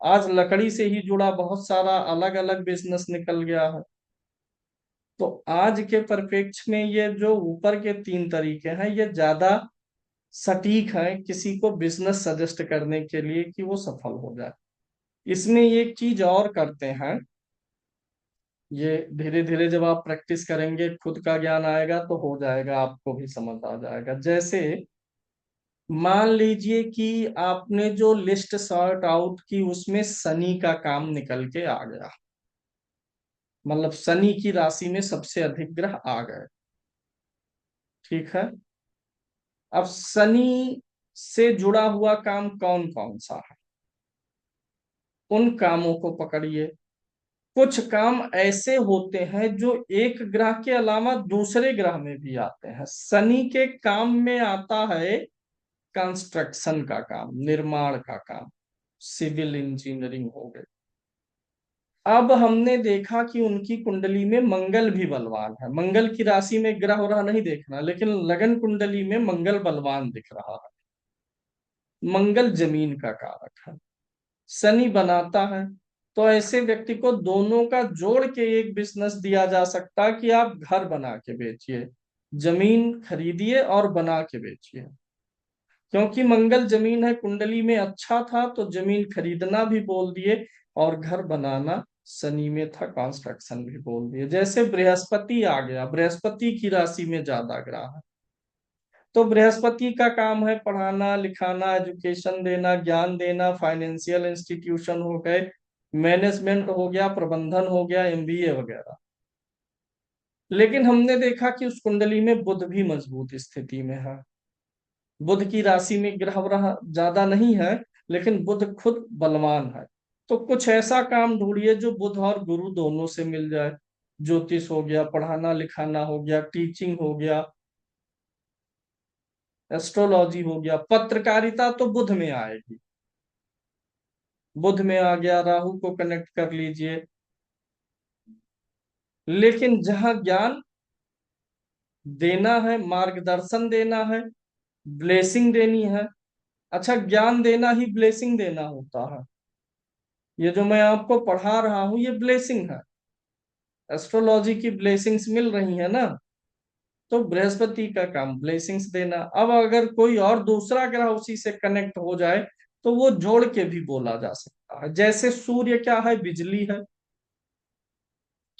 आज लकड़ी से ही जुड़ा बहुत सारा अलग अलग बिजनेस निकल गया है। तो आज के परिप्रेक्ष्य में ये जो ऊपर के तीन तरीके हैं ये ज्यादा सटीक है किसी को बिजनेस सजेस्ट करने के लिए कि वो सफल हो जाए। इसमें एक चीज और करते हैं, ये धीरे धीरे जब आप प्रैक्टिस करेंगे खुद का ज्ञान आएगा तो हो जाएगा, आपको भी समझ आ जाएगा। जैसे मान लीजिए कि आपने जो लिस्ट सॉर्ट आउट की उसमें शनि का काम निकल के आ गया, मतलब शनि की राशि में सबसे अधिक ग्रह आ गए। ठीक है। अब शनि से जुड़ा हुआ काम कौन कौन सा है, उन कामों को पकड़िए। कुछ काम ऐसे होते हैं जो एक ग्रह के अलावा दूसरे ग्रह में भी आते हैं। शनि के काम में आता है कंस्ट्रक्शन का काम, निर्माण का काम, सिविल इंजीनियरिंग हो गई। अब हमने देखा कि उनकी कुंडली में मंगल भी बलवान है। मंगल की राशि में ग्रह हो रहा नहीं देखना, लेकिन लगन कुंडली में मंगल बलवान दिख रहा है। मंगल जमीन का कारक है, शनि बनाता है। तो ऐसे व्यक्ति को दोनों का जोड़ के एक बिजनेस दिया जा सकता है कि आप घर बना के बेचिए, जमीन खरीदिए और बना के बेचिए। क्योंकि मंगल जमीन है कुंडली में अच्छा था तो जमीन खरीदना भी बोल दिए, और घर बनाना शनि में था, कंस्ट्रक्शन भी बोल दिए। जैसे बृहस्पति आ गया, बृहस्पति की राशि में ज्यादा ग्रह है, तो बृहस्पति का काम है पढ़ाना लिखाना, एजुकेशन देना, ज्ञान देना, फाइनेंशियल इंस्टीट्यूशन हो गए, मैनेजमेंट हो गया, प्रबंधन हो गया, एमबीए वगैरह। लेकिन हमने देखा कि उस कुंडली में बुध भी मजबूत स्थिति में है। बुध की राशि में ग्रह व्रह ज्यादा नहीं है, लेकिन बुध खुद बलवान है। तो कुछ ऐसा काम ढूंढिए जो बुध और गुरु दोनों से मिल जाए। ज्योतिष हो गया, पढ़ाना लिखाना हो गया, टीचिंग हो गया, एस्ट्रोलॉजी हो गया, पत्रकारिता तो बुध में आएगी। बुध में आ गया, राहु को कनेक्ट कर लीजिए। लेकिन जहां ज्ञान देना है, मार्गदर्शन देना है, ब्लेसिंग देनी है। अच्छा, ज्ञान देना ही ब्लेसिंग देना होता है। ये जो मैं आपको पढ़ा रहा हूं ये ब्लेसिंग है, एस्ट्रोलॉजी की ब्लेसिंग्स मिल रही है ना। तो बृहस्पति का काम ब्लेसिंग्स देना। अब अगर कोई और दूसरा ग्रह उसी से कनेक्ट हो जाए तो वो जोड़ के भी बोला जा सकता है। जैसे सूर्य क्या है, बिजली है।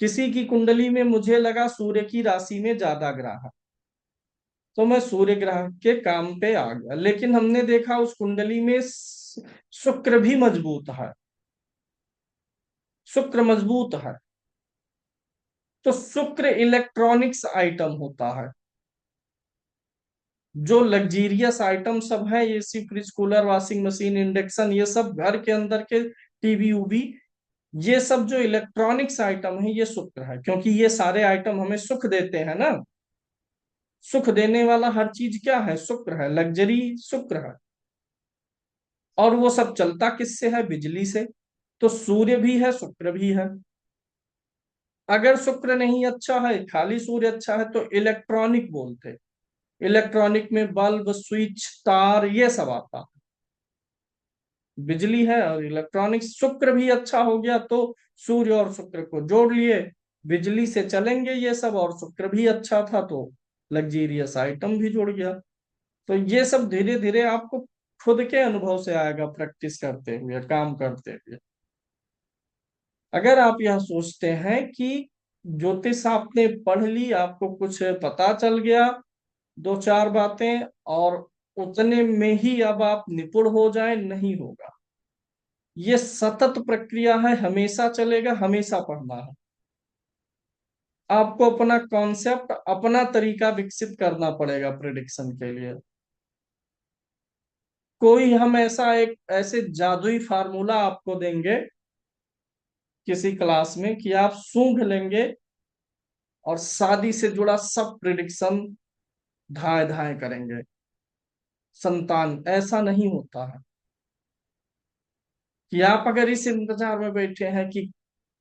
किसी की कुंडली में मुझे लगा सूर्य की राशि में ज्यादा ग्रह है, तो मैं सूर्य ग्रह के काम पे आ गया। लेकिन हमने देखा उस कुंडली में शुक्र भी मजबूत है, शुक्र मजबूत है। तो शुक्र इलेक्ट्रॉनिक्स आइटम होता है। जो लग्जीरियस आइटम सब है, AC, fridge, cooler, washing machine, induction, ये सब घर के अंदर के, टीवी उवी, ये सब जो इलेक्ट्रॉनिक्स आइटम है ये शुक्र है, क्योंकि ये सारे आइटम हमें सुख देते हैं ना। सुख देने वाला हर चीज क्या है? शुक्र है, लग्जरी शुक्र है। और वो सब चलता किससे है? बिजली से। तो सूर्य भी है, शुक्र भी है। अगर शुक्र नहीं अच्छा है, खाली सूर्य अच्छा है, तो इलेक्ट्रॉनिक बोलते। इलेक्ट्रॉनिक में बल्ब, स्विच, तार, ये सब आता है। बिजली है और इलेक्ट्रॉनिक्स। शुक्र भी अच्छा हो गया तो सूर्य और शुक्र को जोड़ लिए, बिजली से चलेंगे ये सब, और शुक्र भी अच्छा था तो लग्जीरियस आइटम भी जुड़ गया। तो ये सब धीरे धीरे आपको खुद के अनुभव से आएगा, प्रैक्टिस करते हुए, काम करते हुए। अगर आप यह सोचते हैं कि ज्योतिष आपने पढ़ ली, आपको कुछ पता चल गया, दो चार बातें, और उतने में ही अब आप निपुण हो जाए, नहीं होगा। ये सतत प्रक्रिया है, हमेशा चलेगा, हमेशा पढ़ना है। आपको अपना कॉन्सेप्ट, अपना तरीका विकसित करना पड़ेगा प्रिडिक्शन के लिए। कोई हम ऐसा एक ऐसे जादुई फार्मूला आपको देंगे किसी क्लास में कि आप सूंघ लेंगे और शादी से जुड़ा सब प्रिडिक्शन धाए धाए करेंगे। संतान, ऐसा नहीं होता है। कि आप अगर इस इंतजार में बैठे हैं कि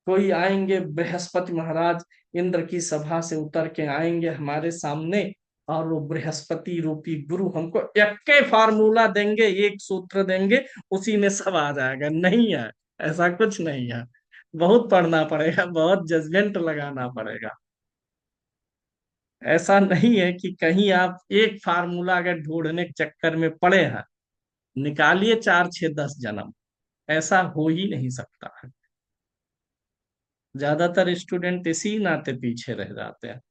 कोई आएंगे बृहस्पति महाराज, इंद्र की सभा से उतर के आएंगे हमारे सामने, और वो बृहस्पति रूपी गुरु हमको एक के फार्मूला देंगे, एक सूत्र देंगे, उसी में सब आ जाएगा, नहीं है। ऐसा कुछ नहीं है। बहुत पढ़ना पड़ेगा, बहुत जजमेंट लगाना पड़ेगा। ऐसा नहीं है कि कहीं आप एक फार्मूला अगर ढूंढने के चक्कर में पड़े हैं, निकालिए 4 6 10 जन्म, ऐसा हो ही नहीं सकता है। ज्यादातर स्टूडेंट इसी नाते पीछे रह जाते हैं।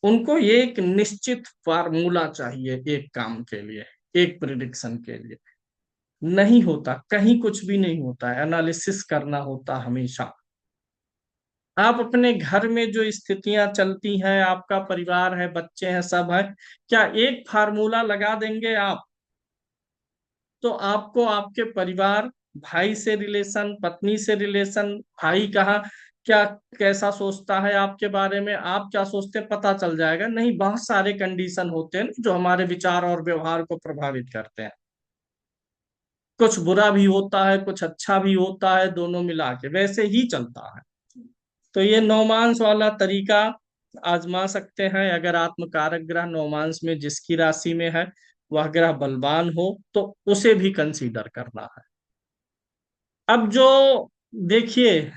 उनको ये एक निश्चित फार्मूला चाहिए एक काम के लिए, एक प्रिडिक्शन के लिए। नहीं होता, कहीं कुछ भी नहीं होता है, एनालिसिस करना होता हमेशा। आप अपने घर में जो स्थितियां चलती हैं, आपका परिवार है, बच्चे हैं, सब है, क्या एक फार्मूला लगा देंगे आप तो आपको आपके परिवार, भाई से रिलेशन, पत्नी से रिलेशन, भाई कहाँ क्या कैसा सोचता है आपके बारे में, आप क्या सोचते हैं, पता चल जाएगा? नहीं, बहुत सारे कंडीशन होते हैं जो हमारे विचार और व्यवहार को प्रभावित करते हैं। कुछ बुरा भी होता है, कुछ अच्छा भी होता है, दोनों मिला के वैसे ही चलता है। तो ये नौमांस वाला तरीका आजमा सकते हैं। अगर आत्म कारक ग्रह नौमांस में जिसकी राशि में है, वह ग्रह बलवान हो तो उसे भी कंसीडर करना है। अब जो देखिए,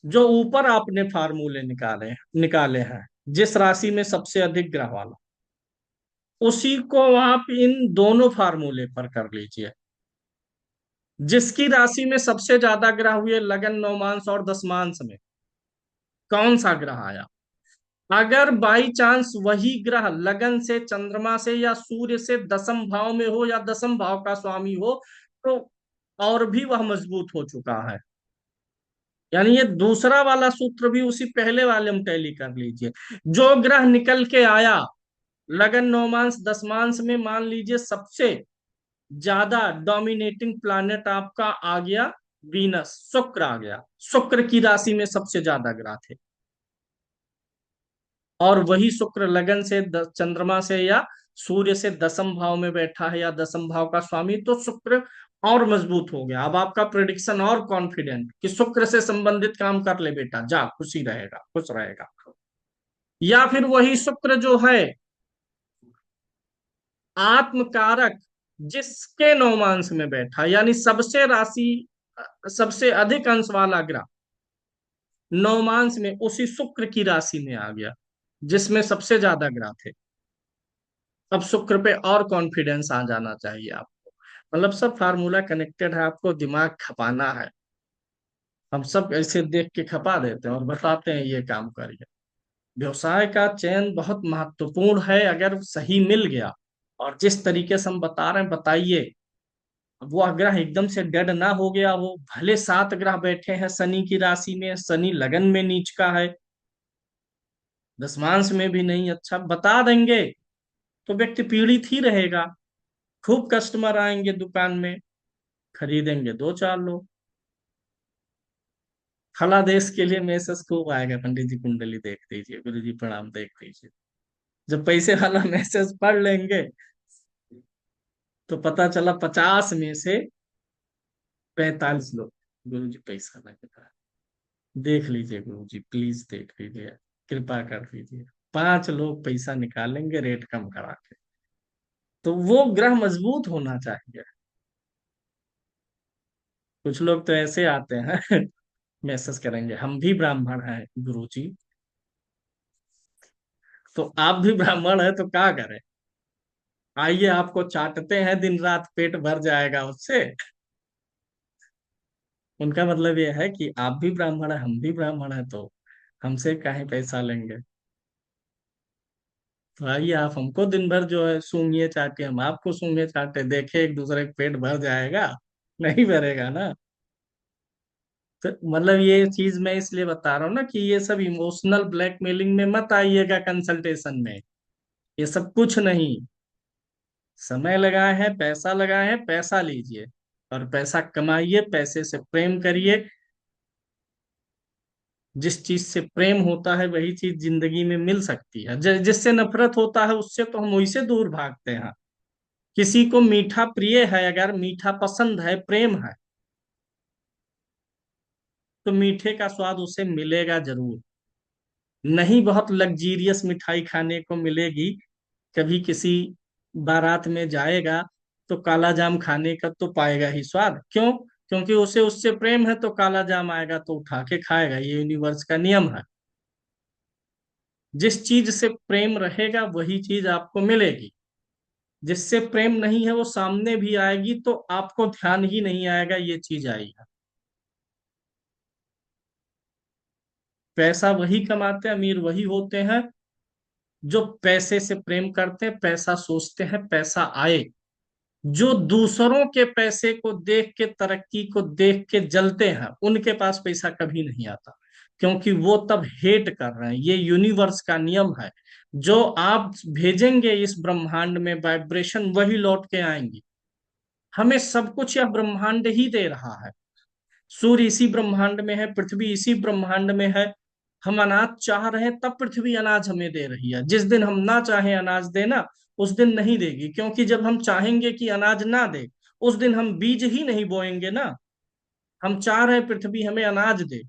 जो ऊपर आपने फार्मूले निकाले हैं, जिस राशि में सबसे अधिक ग्रह वाला, उसी को आप इन दोनों फार्मूले पर कर लीजिए। जिसकी राशि में सबसे ज्यादा ग्रह हुए लगन, नौमांस और दशमांश में, कौन सा ग्रह आया? अगर बाई चांस वही ग्रह लगन से, चंद्रमा से या सूर्य से दसम भाव में हो, या दसम भाव का स्वामी हो, तो और भी वह मजबूत हो चुका है। यानी ये दूसरा वाला सूत्र भी उसी पहले वाले में टैली कर लीजिए। जो ग्रह निकल के आया लगन, नौमांस, दशमांश में, मान लीजिए सबसे ज्यादा डोमिनेटिंग प्लैनेट आपका आ गया वीनस, शुक्र आ गया। शुक्र की राशि में सबसे ज्यादा ग्रह थे, और वही शुक्र लगन से, चंद्रमा से या सूर्य से दसम भाव में बैठा है, या दसम भाव का स्वामी, तो शुक्र और मजबूत हो गया। अब आपका प्रिडिक्शन और कॉन्फिडेंट कि शुक्र से संबंधित काम कर ले बेटा, जा, खुशी रहेगा, खुश रहेगा। या फिर वही शुक्र जो है आत्मकारक, जिसके नौमांश में बैठा, यानी सबसे राशि, सबसे अधिक अंश वाला ग्रह नौमांश में उसी शुक्र की राशि में आ गया, जिसमें सबसे ज्यादा ग्रह थे। अब शुक्र पे और कॉन्फिडेंस आ जाना चाहिए आपको। मतलब सब फार्मूला कनेक्टेड है, आपको दिमाग खपाना है। हम सब ऐसे देख के खपा देते हैं और बताते हैं ये काम करिए। व्यवसाय का चयन बहुत महत्वपूर्ण है, अगर सही मिल गया और जिस तरीके से हम बता रहे हैं बताइए। वो ग्रह एकदम से डेड ना हो गया हो, भले 7 ग्रह बैठे हैं शनि की राशि में, शनि लगन में नीच का है, दशमांश में भी नहीं, अच्छा बता देंगे तो व्यक्ति पीड़ित ही रहेगा। खूब कस्टमर आएंगे दुकान में, खरीदेंगे दो चार लोग। फलादेश के लिए मैसेज खूब आएगा, पंडित जी कुंडली देख लीजिए, गुरु जी प्रणाम देख लीजिए। जब पैसे वाला मैसेज पढ़ लेंगे तो पता चला 50 में से 45 लोग, गुरु जी पैसा लगेगा, देख लीजिए गुरु जी प्लीज देख लीजिए, कृपा कर दीजिए। 5 लोग पैसा निकालेंगे रेट कम करा के। तो वो ग्रह मजबूत होना चाहिए। कुछ लोग तो ऐसे आते हैं मैसेज करेंगे, हम भी ब्राह्मण हैं गुरु जी, तो आप भी ब्राह्मण है तो क्या करें, आइए आपको चाटते हैं दिन रात, पेट भर जाएगा उससे। उनका मतलब ये है कि आप भी ब्राह्मण है हम भी ब्राह्मण है, तो हमसे काहे पैसा लेंगे। तो आइए आप हमको दिन भर जो है सूंघिए चाटिए, हम आपको सूंघिए चाटे, देखे एक दूसरे का पेट भर जाएगा। नहीं भरेगा ना। तो मतलब ये चीज मैं इसलिए बता रहा हूँ ना कि ये सब इमोशनल ब्लैकमेलिंग में मत आइएगा कंसल्टेशन में। ये सब कुछ नहीं। समय लगाए हैं, पैसा लगाए हैं, पैसा लीजिए और पैसा कमाइए, पैसे से प्रेम करिए। जिस चीज से प्रेम होता है वही चीज जिंदगी में मिल सकती है। जिससे नफरत होता है उससे तो हम वही से दूर भागते हैं। किसी को मीठा प्रिय है, अगर मीठा पसंद है, प्रेम है, तो मीठे का स्वाद उसे मिलेगा जरूर। नहीं बहुत लग्जीरियस मिठाई खाने को मिलेगी, कभी किसी बारात में जाएगा तो काला जाम खाने का तो पाएगा ही स्वाद। क्यों? क्योंकि उसे उससे प्रेम है, तो काला जाम आएगा तो उठा के खाएगा, ये यूनिवर्स का नियम है। जिस चीज से प्रेम रहेगा वही चीज आपको मिलेगी। जिससे प्रेम नहीं है वो सामने भी आएगी तो आपको ध्यान ही नहीं आएगा ये चीज आई है। पैसा वही कमाते हैं, अमीर वही होते हैं जो पैसे से प्रेम करते हैं, पैसा सोचते हैं, पैसा आए। जो दूसरों के पैसे को देख के, तरक्की को देख के जलते हैं, उनके पास पैसा कभी नहीं आता। क्योंकि वो तब हेट कर रहे हैं। ये यूनिवर्स का नियम है। जो आप भेजेंगे इस ब्रह्मांड में वाइब्रेशन, वही लौट के आएंगी। हमें सब कुछ यह ब्रह्मांड ही दे रहा है। सूर्य इसी ब्रह्मांड में है, पृथ्वी इसी ब्रह्मांड में है। हम अनाज चाह रहे हैं तब पृथ्वी अनाज हमें दे रही है। जिस दिन हम ना चाहें अनाज देना, उस दिन नहीं देगी। क्योंकि जब हम चाहेंगे कि अनाज ना दे, उस दिन हम बीज ही नहीं बोएंगे ना। हम चाह रहे हैं पृथ्वी हमें अनाज दे,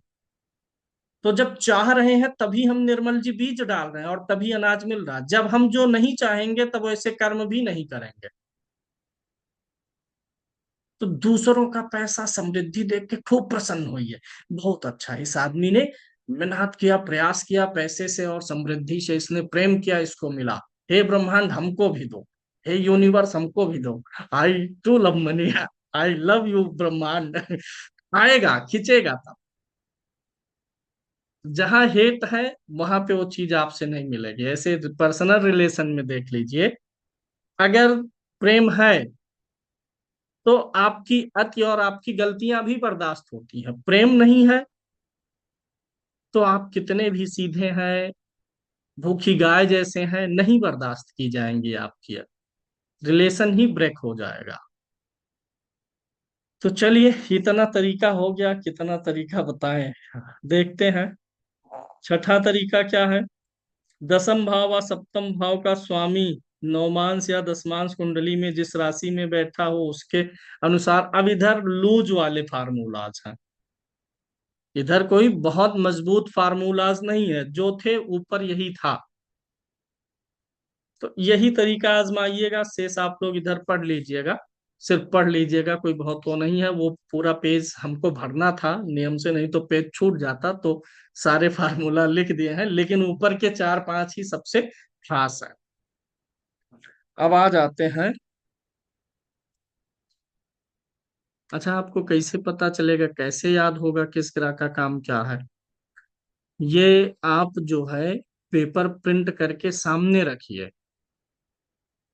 तो जब चाह रहे हैं तभी हम निर्मल जी बीज डाल रहे हैं और तभी अनाज मिल रहा है। जब हम जो नहीं चाहेंगे तब वैसे कर्म भी नहीं करेंगे। तो दूसरों का पैसा समृद्धि देख के खूब प्रसन्न हुई है। बहुत अच्छा, इस आदमी ने मेहनत किया, प्रयास किया, पैसे से और समृद्धि से इसने प्रेम किया, इसको मिला। हे ब्रह्मांड हमको भी दो, हे यूनिवर्स हमको भी दो। I too love money, I love you ब्रह्मांड। आएगा, खिंचेगा तब। जहां हेट है वहां पे वो चीज आपसे नहीं मिलेगी। ऐसे पर्सनल रिलेशन में देख लीजिए, अगर प्रेम है तो आपकी अति और आपकी गलतियां भी बर्दाश्त होती हैं। प्रेम नहीं है तो आप कितने भी सीधे हैं, भूखी गाय जैसे हैं, नहीं बर्दाश्त की जाएंगी आपकी। रिलेशन ही ब्रेक हो जाएगा। तो चलिए, इतना तरीका हो गया, कितना तरीका बताएं। देखते हैं छठा तरीका क्या है। दसम भाव व सप्तम भाव का स्वामी नौमांश या दसमांश कुंडली में जिस राशि में बैठा हो उसके अनुसार। अब इधर लूज वाले फार्मूलाज हैं, इधर कोई बहुत मजबूत फार्मूलाज नहीं है। जो थे ऊपर यही था, तो यही तरीका आजमाइएगा। शेष आप लोग इधर पढ़ लीजिएगा, सिर्फ पढ़ लीजिएगा, कोई बहुत वो नहीं है। वो पूरा पेज हमको भरना था नियम से, नहीं तो पेज छूट जाता। तो सारे फार्मूला लिख दिए हैं, लेकिन ऊपर के 4 5 ही सबसे खास है। अब आ जाते हैं। अच्छा, आपको कैसे पता चलेगा, कैसे याद होगा किस ग्रह का काम क्या है? ये आप जो है पेपर प्रिंट करके सामने रखिए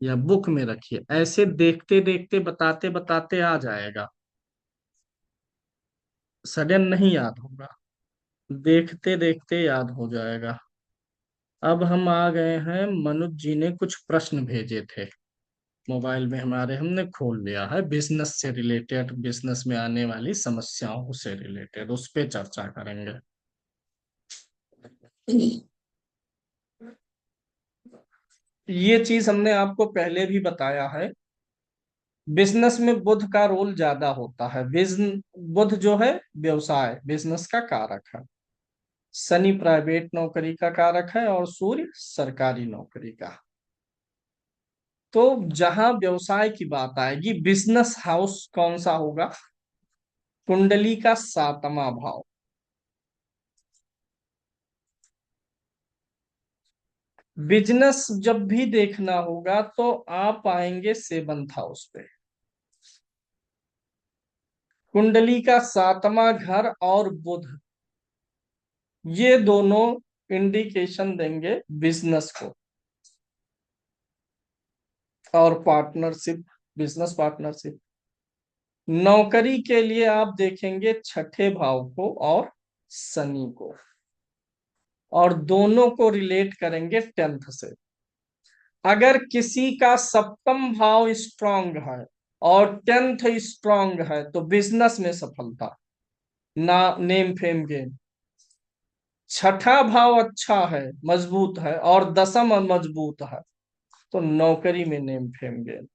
या बुक में रखिए, ऐसे देखते देखते बताते बताते आ जाएगा। सडन नहीं याद होगा, देखते देखते याद हो जाएगा। अब हम आ गए हैं, मनुज जी ने कुछ प्रश्न भेजे थे मोबाइल में हमारे, हमने खोल लिया है, बिजनेस से रिलेटेड, बिजनेस में आने वाली समस्याओं से रिलेटेड, उस पे चर्चा करेंगे। ये चीज हमने आपको पहले भी बताया है, बिजनेस में बुध का रोल ज्यादा होता है। बुध जो है व्यवसाय बिजनेस का कारक है, शनि प्राइवेट नौकरी का कारक है और सूर्य सरकारी नौकरी का। तो जहां व्यवसाय की बात आएगी, बिजनेस हाउस कौन सा होगा? कुंडली का 7वां भाव। बिजनेस जब भी देखना होगा तो आप आएंगे 7th हाउस पे। कुंडली का 7वां घर और बुध, ये दोनों इंडिकेशन देंगे बिजनेस को और पार्टनरशिप, बिजनेस पार्टनरशिप। नौकरी के लिए आप देखेंगे 6ठे भाव को और शनि को, और दोनों को रिलेट करेंगे 10th से। अगर किसी का 7म भाव स्ट्रांग है और 10th स्ट्रांग है तो बिजनेस में सफलता, ना नेम फेम गेम। 6ठा भाव अच्छा है, मजबूत है, और 10म मजबूत है तो नौकरी में नेम फेम गेम।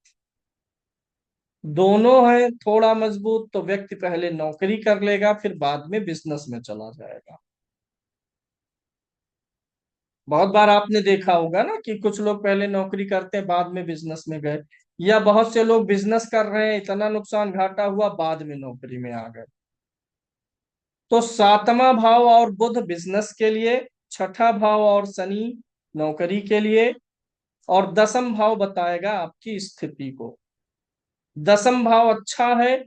दोनों है थोड़ा मजबूत तो व्यक्ति पहले नौकरी कर लेगा, फिर बाद में बिजनेस में चला जाएगा। बहुत बार आपने देखा होगा ना कि कुछ लोग पहले नौकरी करते हैं, बाद में बिजनेस में गए, या बहुत से लोग बिजनेस कर रहे हैं, इतना नुकसान घाटा हुआ, बाद में नौकरी में आ गए। तो 7वां भाव और बुध बिजनेस के लिए, 6ठा भाव और शनि नौकरी के लिए, और 10म भाव बताएगा आपकी स्थिति को। 10म भाव अच्छा है,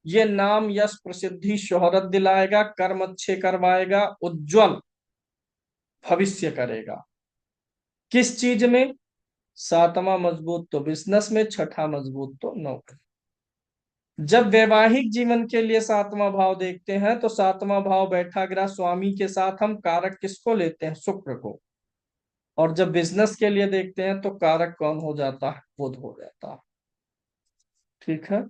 ये नाम यश प्रसिद्धि शोहरत दिलाएगा, कर्म अच्छे करवाएगा, उज्जवल भविष्य करेगा। किस चीज में? 7वां मजबूत तो बिजनेस में, 6ठा मजबूत तो नौकरी। जब वैवाहिक जीवन के लिए 7वां भाव देखते हैं तो 7वां भाव बैठा ग्रह स्वामी के साथ, हम कारक किसको लेते हैं? शुक्र को। और जब बिजनेस के लिए देखते हैं तो कारक कौन हो जाता है? बुध हो जाता है। ठीक है।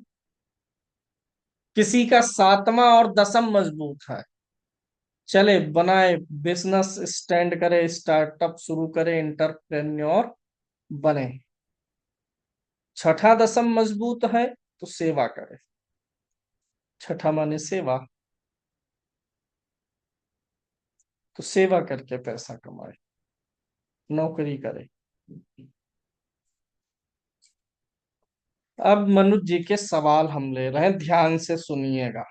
किसी का 7वां और 10म मजबूत है, चले बनाए, बिजनेस स्टैंड करे, स्टार्टअप शुरू करे, इंटरप्रेन्योर बने। 6ठा 10म मजबूत है तो सेवा करे, 6ठा माने सेवा, तो सेवा करके पैसा कमाए, नौकरी करे। अब मनुज जी के सवाल हम ले रहे हैं, ध्यान से सुनिएगा।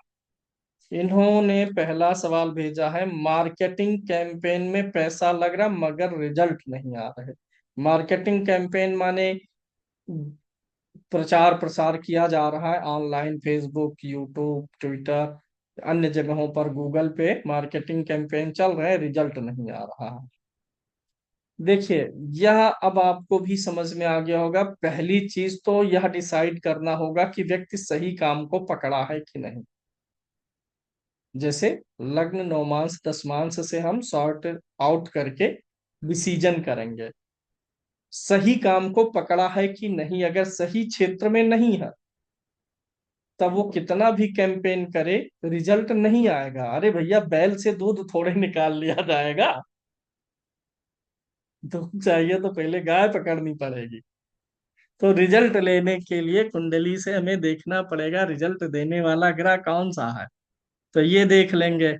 इन्होंने पहला सवाल भेजा है, मार्केटिंग कैंपेन में पैसा लग रहा मगर रिजल्ट नहीं आ रहे। मार्केटिंग कैंपेन माने प्रचार प्रसार किया जा रहा है ऑनलाइन, फेसबुक, यूट्यूब, ट्विटर, अन्य जगहों पर, गूगल पे मार्केटिंग कैंपेन चल रहे हैं, रिजल्ट नहीं आ रहा है। देखिए, यह अब आपको भी समझ में आ गया होगा। पहली चीज तो यह डिसाइड करना होगा कि व्यक्ति सही काम को पकड़ा है कि नहीं। जैसे लग्न नौमांस दशमांश से हम सॉर्ट आउट करके डिसीजन करेंगे, सही काम को पकड़ा है कि नहीं। अगर सही क्षेत्र में नहीं है तब वो कितना भी कैंपेन करे, रिजल्ट नहीं आएगा। अरे भैया, बैल से दूध थोड़े निकाल लिया जाएगा, दूध चाहिए तो पहले गाय पकड़नी पड़ेगी। तो रिजल्ट लेने के लिए कुंडली से हमें देखना पड़ेगा रिजल्ट देने वाला ग्रह कौन सा है, तो ये देख लेंगे।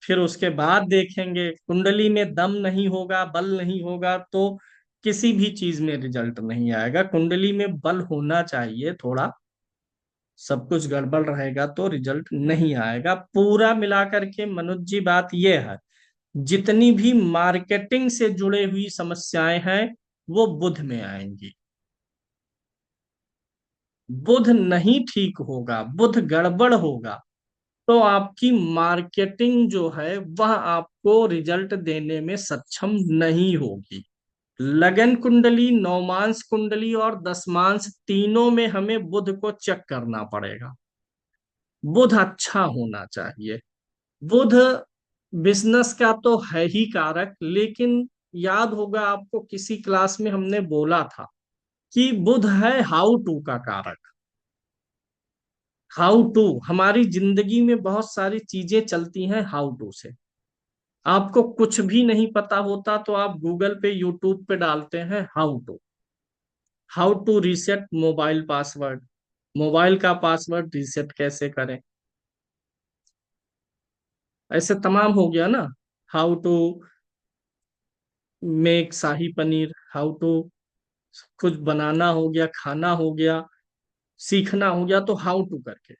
फिर उसके बाद देखेंगे कुंडली में दम नहीं होगा, बल नहीं होगा तो किसी भी चीज में रिजल्ट नहीं आएगा। कुंडली में बल होना चाहिए थोड़ा, सब कुछ गड़बड़ रहेगा तो रिजल्ट नहीं आएगा। पूरा मिलाकर के मनुज जी बात ये है, जितनी भी मार्केटिंग से जुड़े हुई समस्याएं हैं वो बुध में आएंगी। बुध नहीं ठीक होगा, बुध गड़बड़ होगा तो आपकी मार्केटिंग जो है वह आपको रिजल्ट देने में सक्षम नहीं होगी। लगन कुंडली, नौमांस कुंडली और दशमांश, तीनों में हमें बुध को चेक करना पड़ेगा। बुध अच्छा होना चाहिए। बुध बिजनेस का तो है ही कारक, लेकिन याद होगा आपको किसी क्लास में हमने बोला था कि बुध है हाउ टू का कारक। हाउ टू, हमारी जिंदगी में बहुत सारी चीजें चलती हैं हाउ टू से। आपको कुछ भी नहीं पता होता तो आप गूगल पे यूट्यूब पे डालते हैं how to, how to reset mobile password, mobile का पासवर्ड रीसेट कैसे करें। ऐसे तमाम हो गया ना। How to make shahi paneer, how to कुछ बनाना हो गया, खाना हो गया, सीखना हो गया, तो हाउ टू करके।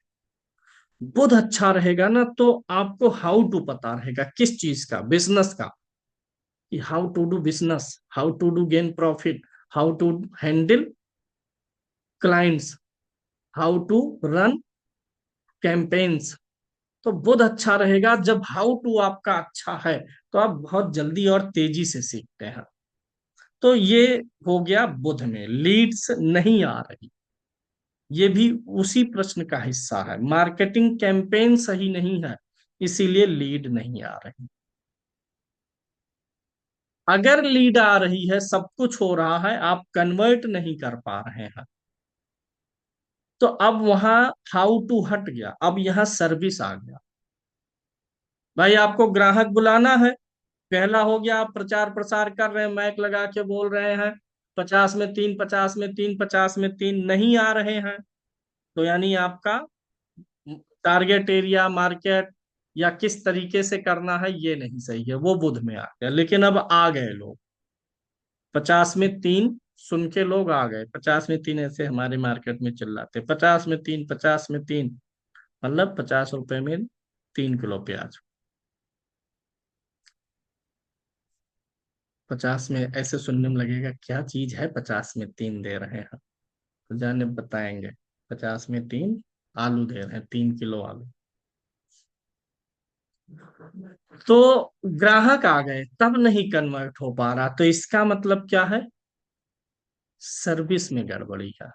बुध अच्छा रहेगा ना तो आपको हाउ टू पता रहेगा, किस चीज का, बिजनेस का, कि how to do business, how to do gain profit, how to handle clients, how to run campaigns. तो बुध अच्छा रहेगा जब हाउ टू आपका अच्छा है, तो आप बहुत जल्दी और तेजी से सीखते हैं। तो ये हो गया बुध में लीड्स नहीं आ रही, ये भी उसी प्रश्न का हिस्सा है। मार्केटिंग कैंपेन सही नहीं है, इसीलिए लीड नहीं आ रही। अगर लीड आ रही है, सब कुछ हो रहा है, आप कन्वर्ट नहीं कर पा रहे हैं, तो अब वहां हाउ टू हट गया, अब यहां सर्विस आ गया। भाई आपको ग्राहक बुलाना है, पहला हो गया आप प्रचार प्रसार कर रहे हैं, माइक लगा के बोल रहे हैं 50 में 3, 50 में 3, 50 में 3 नहीं आ रहे हैं, तो यानी आपका टारगेट एरिया मार्केट या किस तरीके से करना है ये नहीं सही है, वो बुध में आ गया। लेकिन अब आ गए लोग, 50 में 3 सुन के लोग आ गए। 50 में 3 ऐसे हमारे मार्केट में चिल्लाते, 50 में 3, 50 में 3, मतलब 50 रुपए में 3 किलो प्याज। 50 में ऐसे सुनने में लगेगा क्या चीज है 50 में 3 दे रहे हैं, तो जाने बताएंगे। 50 में 3 आलू दे रहे हैं, 3 किलो आलू। तो ग्राहक आ गए तब नहीं कन्वर्ट हो पा रहा, तो इसका मतलब क्या है, सर्विस में गड़बड़ी है।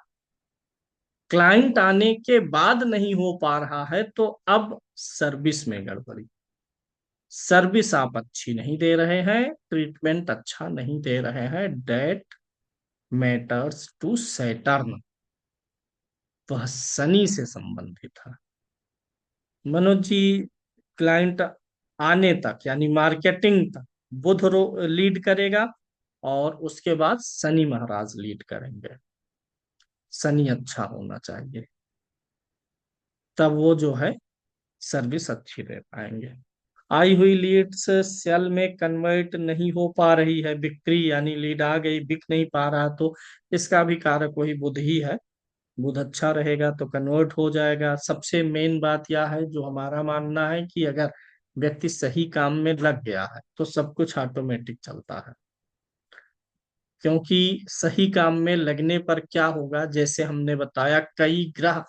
क्लाइंट आने के बाद नहीं हो पा रहा है, तो अब सर्विस में गड़बड़ी। सर्विस आप अच्छी नहीं दे रहे हैं, ट्रीटमेंट अच्छा नहीं दे रहे हैं, डेट मैटर्स टू सैटर्न, वह शनि से संबंधित है। मनोज जी, क्लाइंट आने तक यानी मार्केटिंग तक बुध लीड करेगा, और उसके बाद शनि महाराज लीड करेंगे। शनि अच्छा होना चाहिए, तब वो जो है सर्विस अच्छी दे पाएंगे। आई हुई लीड्स सेल में कन्वर्ट नहीं हो पा रही है, बिक्री यानी लीड आ गई बिक नहीं पा रहा, तो इसका भी कारक वही बुध ही है। बुध अच्छा रहेगा तो कन्वर्ट हो जाएगा। सबसे मेन बात यह है, जो हमारा मानना है, कि अगर व्यक्ति सही काम में लग गया है तो सब कुछ ऑटोमेटिक चलता है। क्योंकि सही काम में लगने पर क्या होगा, जैसे हमने बताया, कई ग्रह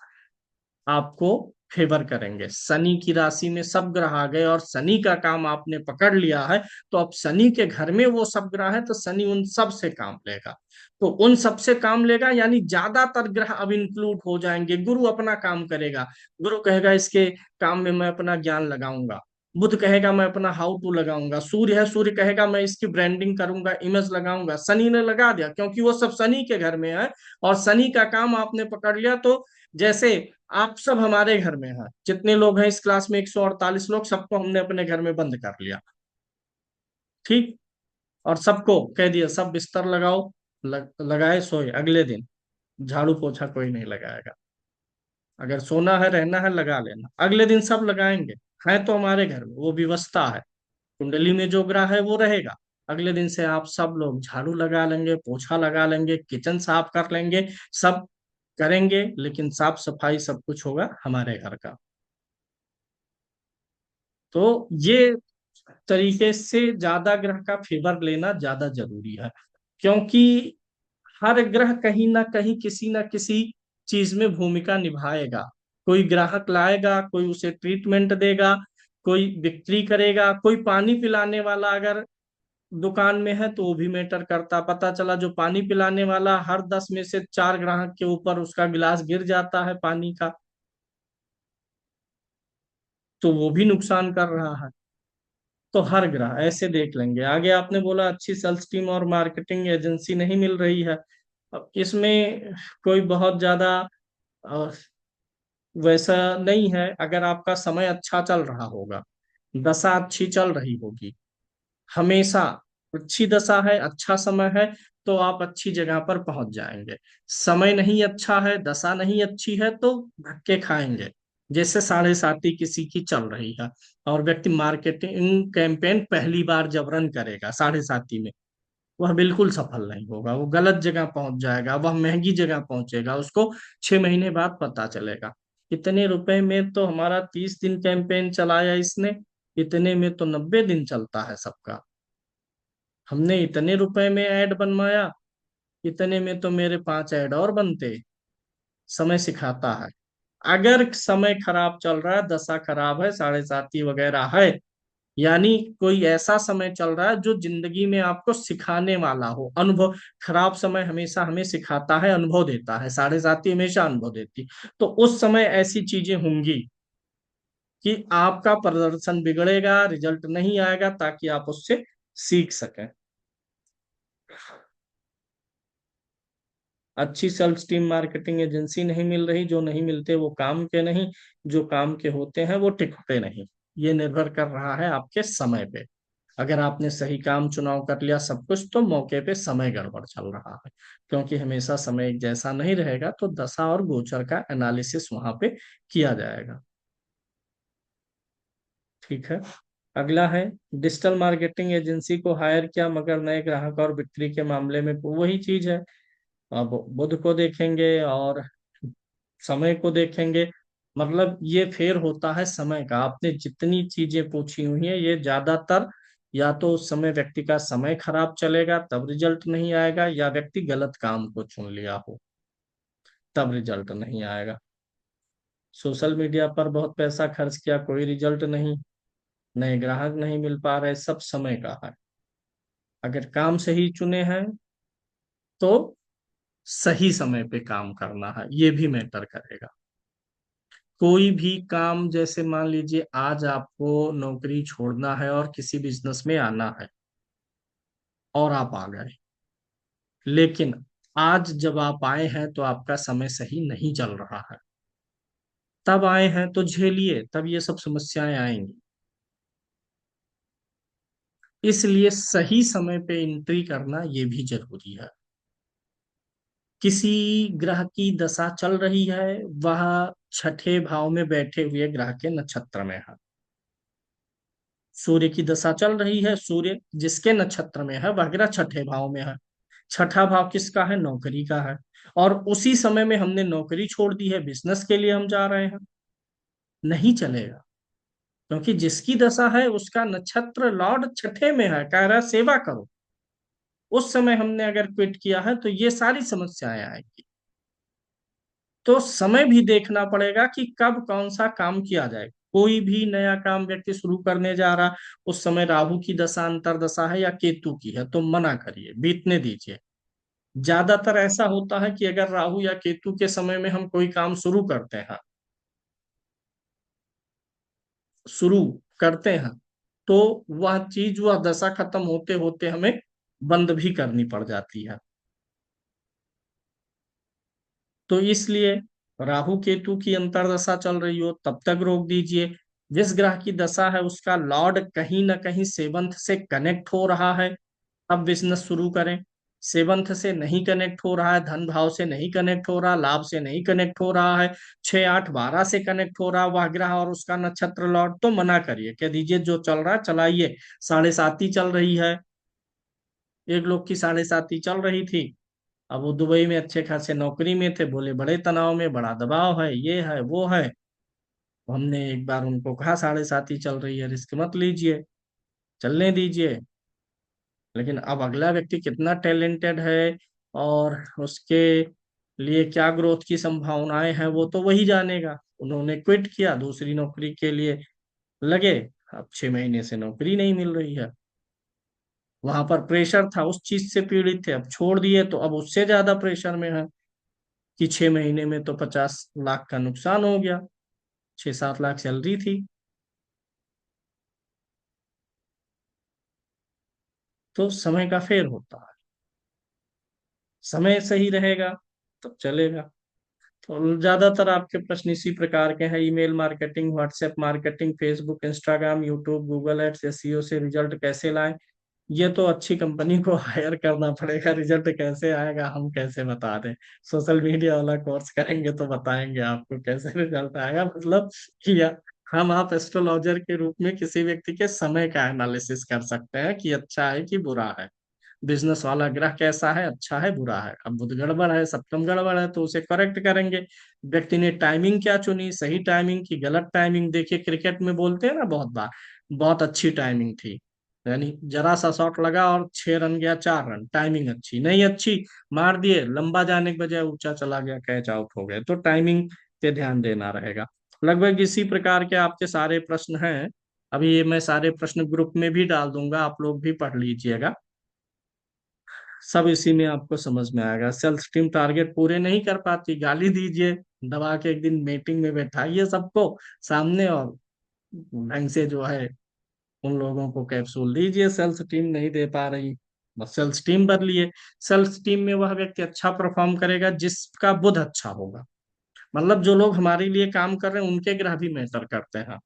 आपको फेवर करेंगे। शनि की राशि में सब ग्रह आ गए और शनि का काम आपने पकड़ लिया है, तो अब शनि के घर में वो सब ग्रह है, तो शनि उन सब से काम लेगा। तो उन सब से काम लेगा यानी ज्यादातर ग्रह अब इंक्लूड हो जाएंगे। गुरु अपना काम करेगा, गुरु कहेगा इसके काम में मैं अपना ज्ञान लगाऊंगा। बुध कहेगा मैं अपना हाउ टू लगाऊंगा। सूर्य है, सूर्य कहेगा मैं इसकी ब्रांडिंग करूंगा, इमेज लगाऊंगा। शनि ने लगा दिया क्योंकि वो सब शनि के घर में है, और शनि का काम आपने पकड़ लिया। तो जैसे आप सब हमारे घर में हैं, जितने लोग हैं इस क्लास में 148 लोग, सबको हमने अपने घर में बंद कर लिया, ठीक। और सबको कह दिया सब बिस्तर लगाओ, लगाए सोए। अगले दिन झाड़ू पोछा कोई नहीं लगाएगा, अगर सोना है रहना है लगा लेना, अगले दिन सब लगाएंगे। है तो हमारे घर में वो व्यवस्था है, कुंडली में जो ग्रह है वो रहेगा। अगले दिन से आप सब लोग झाड़ू लगा लेंगे, पोछा लगा लेंगे, किचन साफ कर लेंगे, सब करेंगे, लेकिन साफ सफाई सब कुछ होगा हमारे घर का। तो ये तरीके से ज्यादा ग्रह का फेवर लेना ज्यादा जरूरी है, क्योंकि हर ग्रह कहीं ना कहीं किसी ना किसी चीज में भूमिका निभाएगा। कोई ग्राहक लाएगा, कोई उसे ट्रीटमेंट देगा, कोई बिक्री करेगा, कोई पानी पिलाने वाला अगर दुकान में है तो वो भी मैटर करता। पता चला जो पानी पिलाने वाला, हर 10 में से 4 ग्राहक के ऊपर उसका गिलास गिर जाता है पानी का, तो वो भी नुकसान कर रहा है। तो हर ग्राहक ऐसे देख लेंगे। आगे आपने बोला अच्छी सेल्स टीम और मार्केटिंग एजेंसी नहीं मिल रही है। अब इसमें कोई बहुत ज्यादा अ, वैसा नहीं है। अगर आपका समय अच्छा चल रहा होगा, दशा अच्छी चल रही होगी, हमेशा अच्छी दशा है, अच्छा समय है, तो आप अच्छी जगह पर पहुंच जाएंगे। समय नहीं अच्छा है, दशा नहीं अच्छी है, तो धक्के खाएंगे। जैसे साढ़े साती किसी की चल रही है और व्यक्ति मार्केटिंग कैंपेन पहली बार जब रन करेगा साढ़े साती में, वह बिल्कुल सफल नहीं होगा, वो गलत जगह पहुंच जाएगा, वह महंगी जगह पहुंचेगा, उसको 6 महीने बाद पता चलेगा इतने रुपए में तो हमारा 30 दिन कैंपेन चलाया इसने, इतने में तो 90 दिन चलता है सबका। हमने इतने रुपए में ऐड बनवाया, इतने में तो मेरे 5 ऐड और बनते। समय सिखाता है। अगर समय खराब चल रहा है, दशा खराब है, साढ़े साती वगैरह है, यानी कोई ऐसा समय चल रहा है जो जिंदगी में आपको सिखाने वाला हो, अनुभव। खराब समय हमेशा हमें सिखाता है, अनुभव देता है, साढ़े साती हमेशा अनुभव देती। तो उस समय ऐसी चीजें होंगी कि आपका प्रदर्शन बिगड़ेगा, रिजल्ट नहीं आएगा, ताकि आप उससे सीख सकें। अच्छी सेल्स टीम मार्केटिंग एजेंसी नहीं मिल रही, जो नहीं मिलते वो काम के नहीं, जो काम के होते हैं वो टिकते नहीं। ये निर्भर कर रहा है आपके समय पे। अगर आपने सही काम चुनाव कर लिया सब कुछ, तो मौके पे समय गड़बड़ चल रहा है, क्योंकि हमेशा समय एक जैसा नहीं रहेगा, तो दशा और गोचर का एनालिसिस वहां पे किया जाएगा। ठीक है। अगला है, डिजिटल मार्केटिंग एजेंसी को हायर किया मगर नए ग्राहक और बिक्री के मामले में वही चीज है। अब बुध को देखेंगे और समय को देखेंगे। मतलब ये फेर होता है समय का। आपने जितनी चीजें पूछी हुई हैं ये ज्यादातर, या तो उस समय व्यक्ति का समय खराब चलेगा तब रिजल्ट नहीं आएगा, या व्यक्ति गलत काम को चुन लिया हो तब रिजल्ट नहीं आएगा। सोशल मीडिया पर बहुत पैसा खर्च किया, कोई रिजल्ट नहीं, नए ग्राहक नहीं मिल पा रहे, सब समय का है। अगर काम सही चुने हैं तो सही समय पे काम करना है, ये भी मैटर करेगा। कोई भी काम, जैसे मान लीजिए आज आपको नौकरी छोड़ना है और किसी बिजनेस में आना है, और आप आ गए, लेकिन आज जब आप आए हैं तो आपका समय सही नहीं चल रहा है, तब आए हैं तो झेलिए, तब ये सब समस्याएं आएंगी। इसलिए सही समय पे एंट्री करना ये भी जरूरी है। किसी ग्रह की दशा चल रही है, वह छठे भाव में बैठे हुए ग्रह के नक्षत्र में है। सूर्य की दशा चल रही है, सूर्य जिसके नक्षत्र में है वह ग्रह छठे भाव में है। छठा भाव किसका है? नौकरी का है। और उसी समय में हमने नौकरी छोड़ दी है, बिजनेस के लिए हम जा रहे हैं, नहीं चलेगा। क्योंकि जिसकी दशा है उसका नक्षत्र लॉर्ड छठे में है, कह रहा है सेवा करो। उस समय हमने अगर क्विट किया है तो ये सारी समस्याएं आएंगी। तो समय भी देखना पड़ेगा कि कब कौन सा काम किया जाए। कोई भी नया काम व्यक्ति शुरू करने जा रहा, उस समय राहु की दशा अंतरदशा है या केतु की है, तो मना करिए, बीतने दीजिए। ज्यादातर ऐसा होता है कि अगर राहु या केतु के समय में हम कोई काम शुरू करते हैं तो वह चीज, वह दशा खत्म होते होते हमें बंद भी करनी पड़ जाती है। तो इसलिए राहु केतु की अंतरदशा चल रही हो तब तक रोक दीजिए। जिस ग्रह की दशा है उसका लॉर्ड कहीं ना कहीं सेवंथ से कनेक्ट हो रहा है, अब बिजनेस शुरू करें। सेवंथ से नहीं कनेक्ट हो रहा है, धन भाव से नहीं कनेक्ट हो रहा, लाभ से नहीं कनेक्ट हो रहा है, 6 8 12 से कनेक्ट हो रहा वह ग्रह और उसका नक्षत्र लॉर्ड, तो मना करिए, कह दीजिए जो चल रहा है चलाइए। साढ़े साती चल रही है, एक लोग की साढ़े साती चल रही थी। अब वो दुबई में अच्छे खासे नौकरी में थे, बोले बड़े तनाव में, बड़ा दबाव है, ये है वो है। तो हमने एक बार उनको कहा साढ़े साती चल रही है, रिस्क मत लीजिए, चलने दीजिए। लेकिन अब अगला व्यक्ति कितना टैलेंटेड है और उसके लिए क्या ग्रोथ की संभावनाएं हैं, वो तो वही जानेगा। उन्होंने क्विट किया, दूसरी नौकरी के लिए लगे। अब 6 महीने से नौकरी नहीं मिल रही है। वहां पर प्रेशर था, उस चीज से पीड़ित थे, अब छोड़ दिए तो अब उससे ज्यादा प्रेशर में है कि 6 महीने में तो 50 लाख का नुकसान हो गया, 6 7 लाख सैलरी थी। तो समय का फेर होता है। समय सही रहेगा तो चलेगा। तो ज्यादातर आपके प्रश्न इसी प्रकार के हैं: email marketing, WhatsApp marketing, Facebook, Instagram, YouTube, Google ads, SEO से रिजल्ट कैसे लाएं। ये तो अच्छी कंपनी को हायर करना पड़ेगा, रिजल्ट कैसे आएगा हम कैसे बता दें। सोशल मीडिया वाला कोर्स करेंगे तो बताएंगे आपको कैसे रिजल्ट आएगा, मतलब कि हम आप एस्ट्रोलॉजर के रूप में किसी व्यक्ति के समय का एनालिसिस कर सकते हैं कि अच्छा है कि बुरा है, बिजनेस वाला ग्रह कैसा है, अच्छा है बुरा है। अब बुध गड़बड़ है, सप्तम गड़बड़ है, तो उसे करेक्ट करेंगे। व्यक्ति ने टाइमिंग क्या चुनी, सही टाइमिंग की गलत टाइमिंग। देखिए क्रिकेट में बोलते हैं ना बहुत बार, बहुत अच्छी टाइमिंग थी, यानी जरा सा शॉट लगा और 6 रन गया, 4 रन, टाइमिंग अच्छी नहीं, अच्छी मार दिए, लंबा जाने के बजाय ऊंचा चला गया, कैच आउट हो गए। तो टाइमिंग पे ध्यान देना रहेगा। लगभग इसी प्रकार के आपके सारे प्रश्न हैं। अभी ये मैं सारे प्रश्न ग्रुप में भी डाल दूंगा, आप लोग भी पढ़ लीजिएगा। सब इसी में आपको समझ में आएगा। सेल्फ टीम टारगेट पूरे नहीं कर पाती, गाली दीजिए, दबा के एक दिन मीटिंग में बैठाइए सबको सामने, और ढंग से जो है उन लोगों को कैप्सूल दीजिए, सेल्स टीम नहीं दे पा रही, बस सेल्स टीम बदलिए। सेल्स टीम में वह व्यक्ति अच्छा परफॉर्म करेगा जिसका बुध अच्छा होगा। मतलब जो लोग हमारे लिए काम कर रहे हैं उनके ग्रह भी मैटर करते हैं।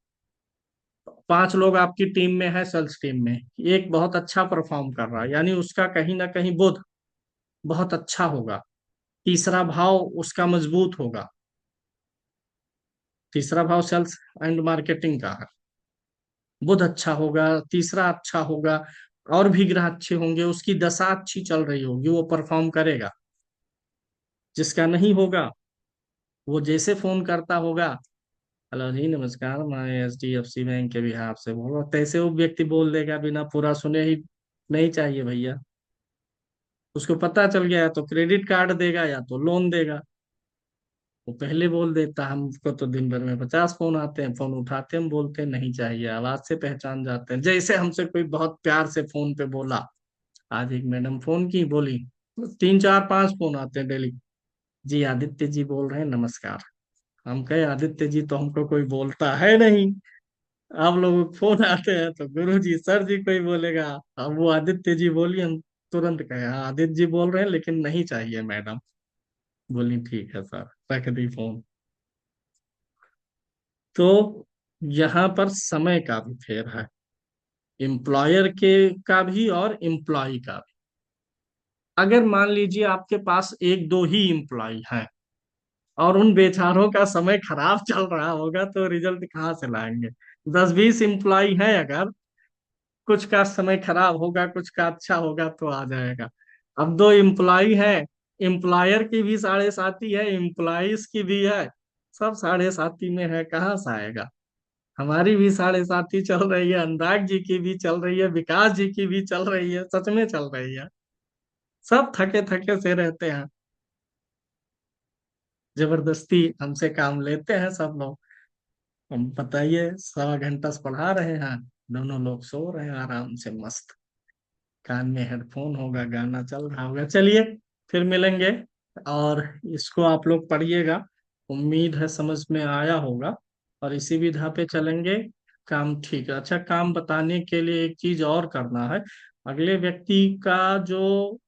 5 लोग आपकी टीम में है, सेल्स टीम में, एक बहुत अच्छा परफॉर्म कर रहा है, यानी उसका कहीं ना कहीं बुध बहुत अच्छा होगा, तीसरा भाव उसका मजबूत होगा। तीसरा भाव सेल्स एंड मार्केटिंग का है, बुध अच्छा होगा, तीसरा अच्छा होगा, और भी ग्रह अच्छे होंगे, उसकी दशा अच्छी चल रही होगी, वो परफॉर्म करेगा। जिसका नहीं होगा, वो जैसे फोन करता होगा, हेलो जी नमस्कार, मैं HDFC बैंक के बिहार से बोल रहा हूँ, तैसे वो व्यक्ति बोल देगा बिना पूरा सुने ही, नहीं चाहिए भैया। उसको पता चल गया है तो क्रेडिट कार्ड देगा या तो लोन देगा। वो पहले बोल देता, हमको तो दिन भर में 50 फोन आते हैं, फोन उठाते हैं, हम बोलते हैं नहीं चाहिए, आवाज से पहचान जाते हैं। जैसे हमसे कोई बहुत प्यार से फोन पे बोला, आज एक मैडम फोन की, बोली 3 4 5 फोन आते हैं डेली, जी आदित्य जी बोल रहे हैं, नमस्कार। हम कहे आदित्य जी तो हमको कोई बोलता है नहीं, आप लोगों को फोन आते हैं तो गुरु जी सर जी कोई बोलेगा, अब वो आदित्य जी बोली, हम तुरंत कहे हाँ आदित्य जी बोल रहे हैं लेकिन नहीं चाहिए मैडम। बोली ठीक है सर, रख दी फोन। तो यहाँ पर समय का भी फेर है, एम्प्लॉयर के का भी और एम्प्लॉय का भी। अगर मान लीजिए आपके पास एक दो ही एम्प्लॉय हैं और उन बेचारों का समय खराब चल रहा होगा, तो रिजल्ट कहाँ से लाएंगे। 10 20 एम्प्लॉय हैं अगर, कुछ का समय खराब होगा, कुछ का अच्छा होगा, तो आ जाएगा। अब 2 एम्प्लॉय हैं, एम्प्लॉयर की भी साढ़े साथी है, एम्प्लॉइज की भी है, सब साढ़े साथी में है, कहाँ से आएगा। हमारी भी साढ़े साथी चल रही है, अनुराग जी की भी चल रही है, विकास जी की भी चल रही है, सच में चल रही है। सब थके थके से रहते हैं, जबरदस्ती हमसे काम लेते हैं सब लोग। हम बताइए, 1.25 घंटा से पढ़ा रहे हैं, दोनों लोग सो रहे हैं आराम से मस्त, कान में हेडफोन होगा, गाना चल रहा होगा। चलिए फिर मिलेंगे, और इसको आप लोग पढ़िएगा, उम्मीद है समझ में आया होगा, और इसी विधा पे चलेंगे। काम ठीक है। अच्छा, काम बताने के लिए एक चीज और करना है, अगले व्यक्ति का जो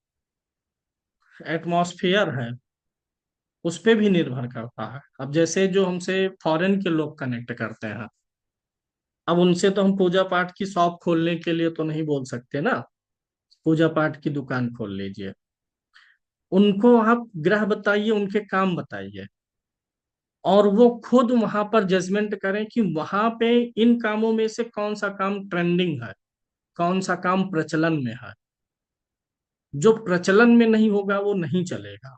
एटमॉस्फेयर है उस पे भी निर्भर करता है। अब जैसे जो हमसे फॉरेन के लोग कनेक्ट करते हैं, अब उनसे तो हम पूजा पाठ की शॉप खोलने के लिए तो नहीं बोल सकते ना, पूजा पाठ की दुकान खोल लीजिए। उनको आप ग्रह बताइए, उनके काम बताइए, और वो खुद वहां पर जजमेंट करें कि वहां पे इन कामों में से कौन सा काम ट्रेंडिंग है, कौन सा काम प्रचलन में है। जो प्रचलन में नहीं होगा वो नहीं चलेगा,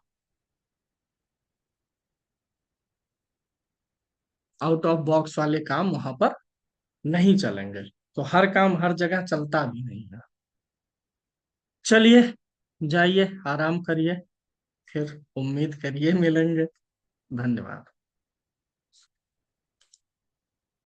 आउट ऑफ बॉक्स वाले काम वहां पर नहीं चलेंगे। तो हर काम हर जगह चलता भी नहीं है। चलिए, जाइए आराम करिए, फिर उम्मीद करिए मिलेंगे। धन्यवाद।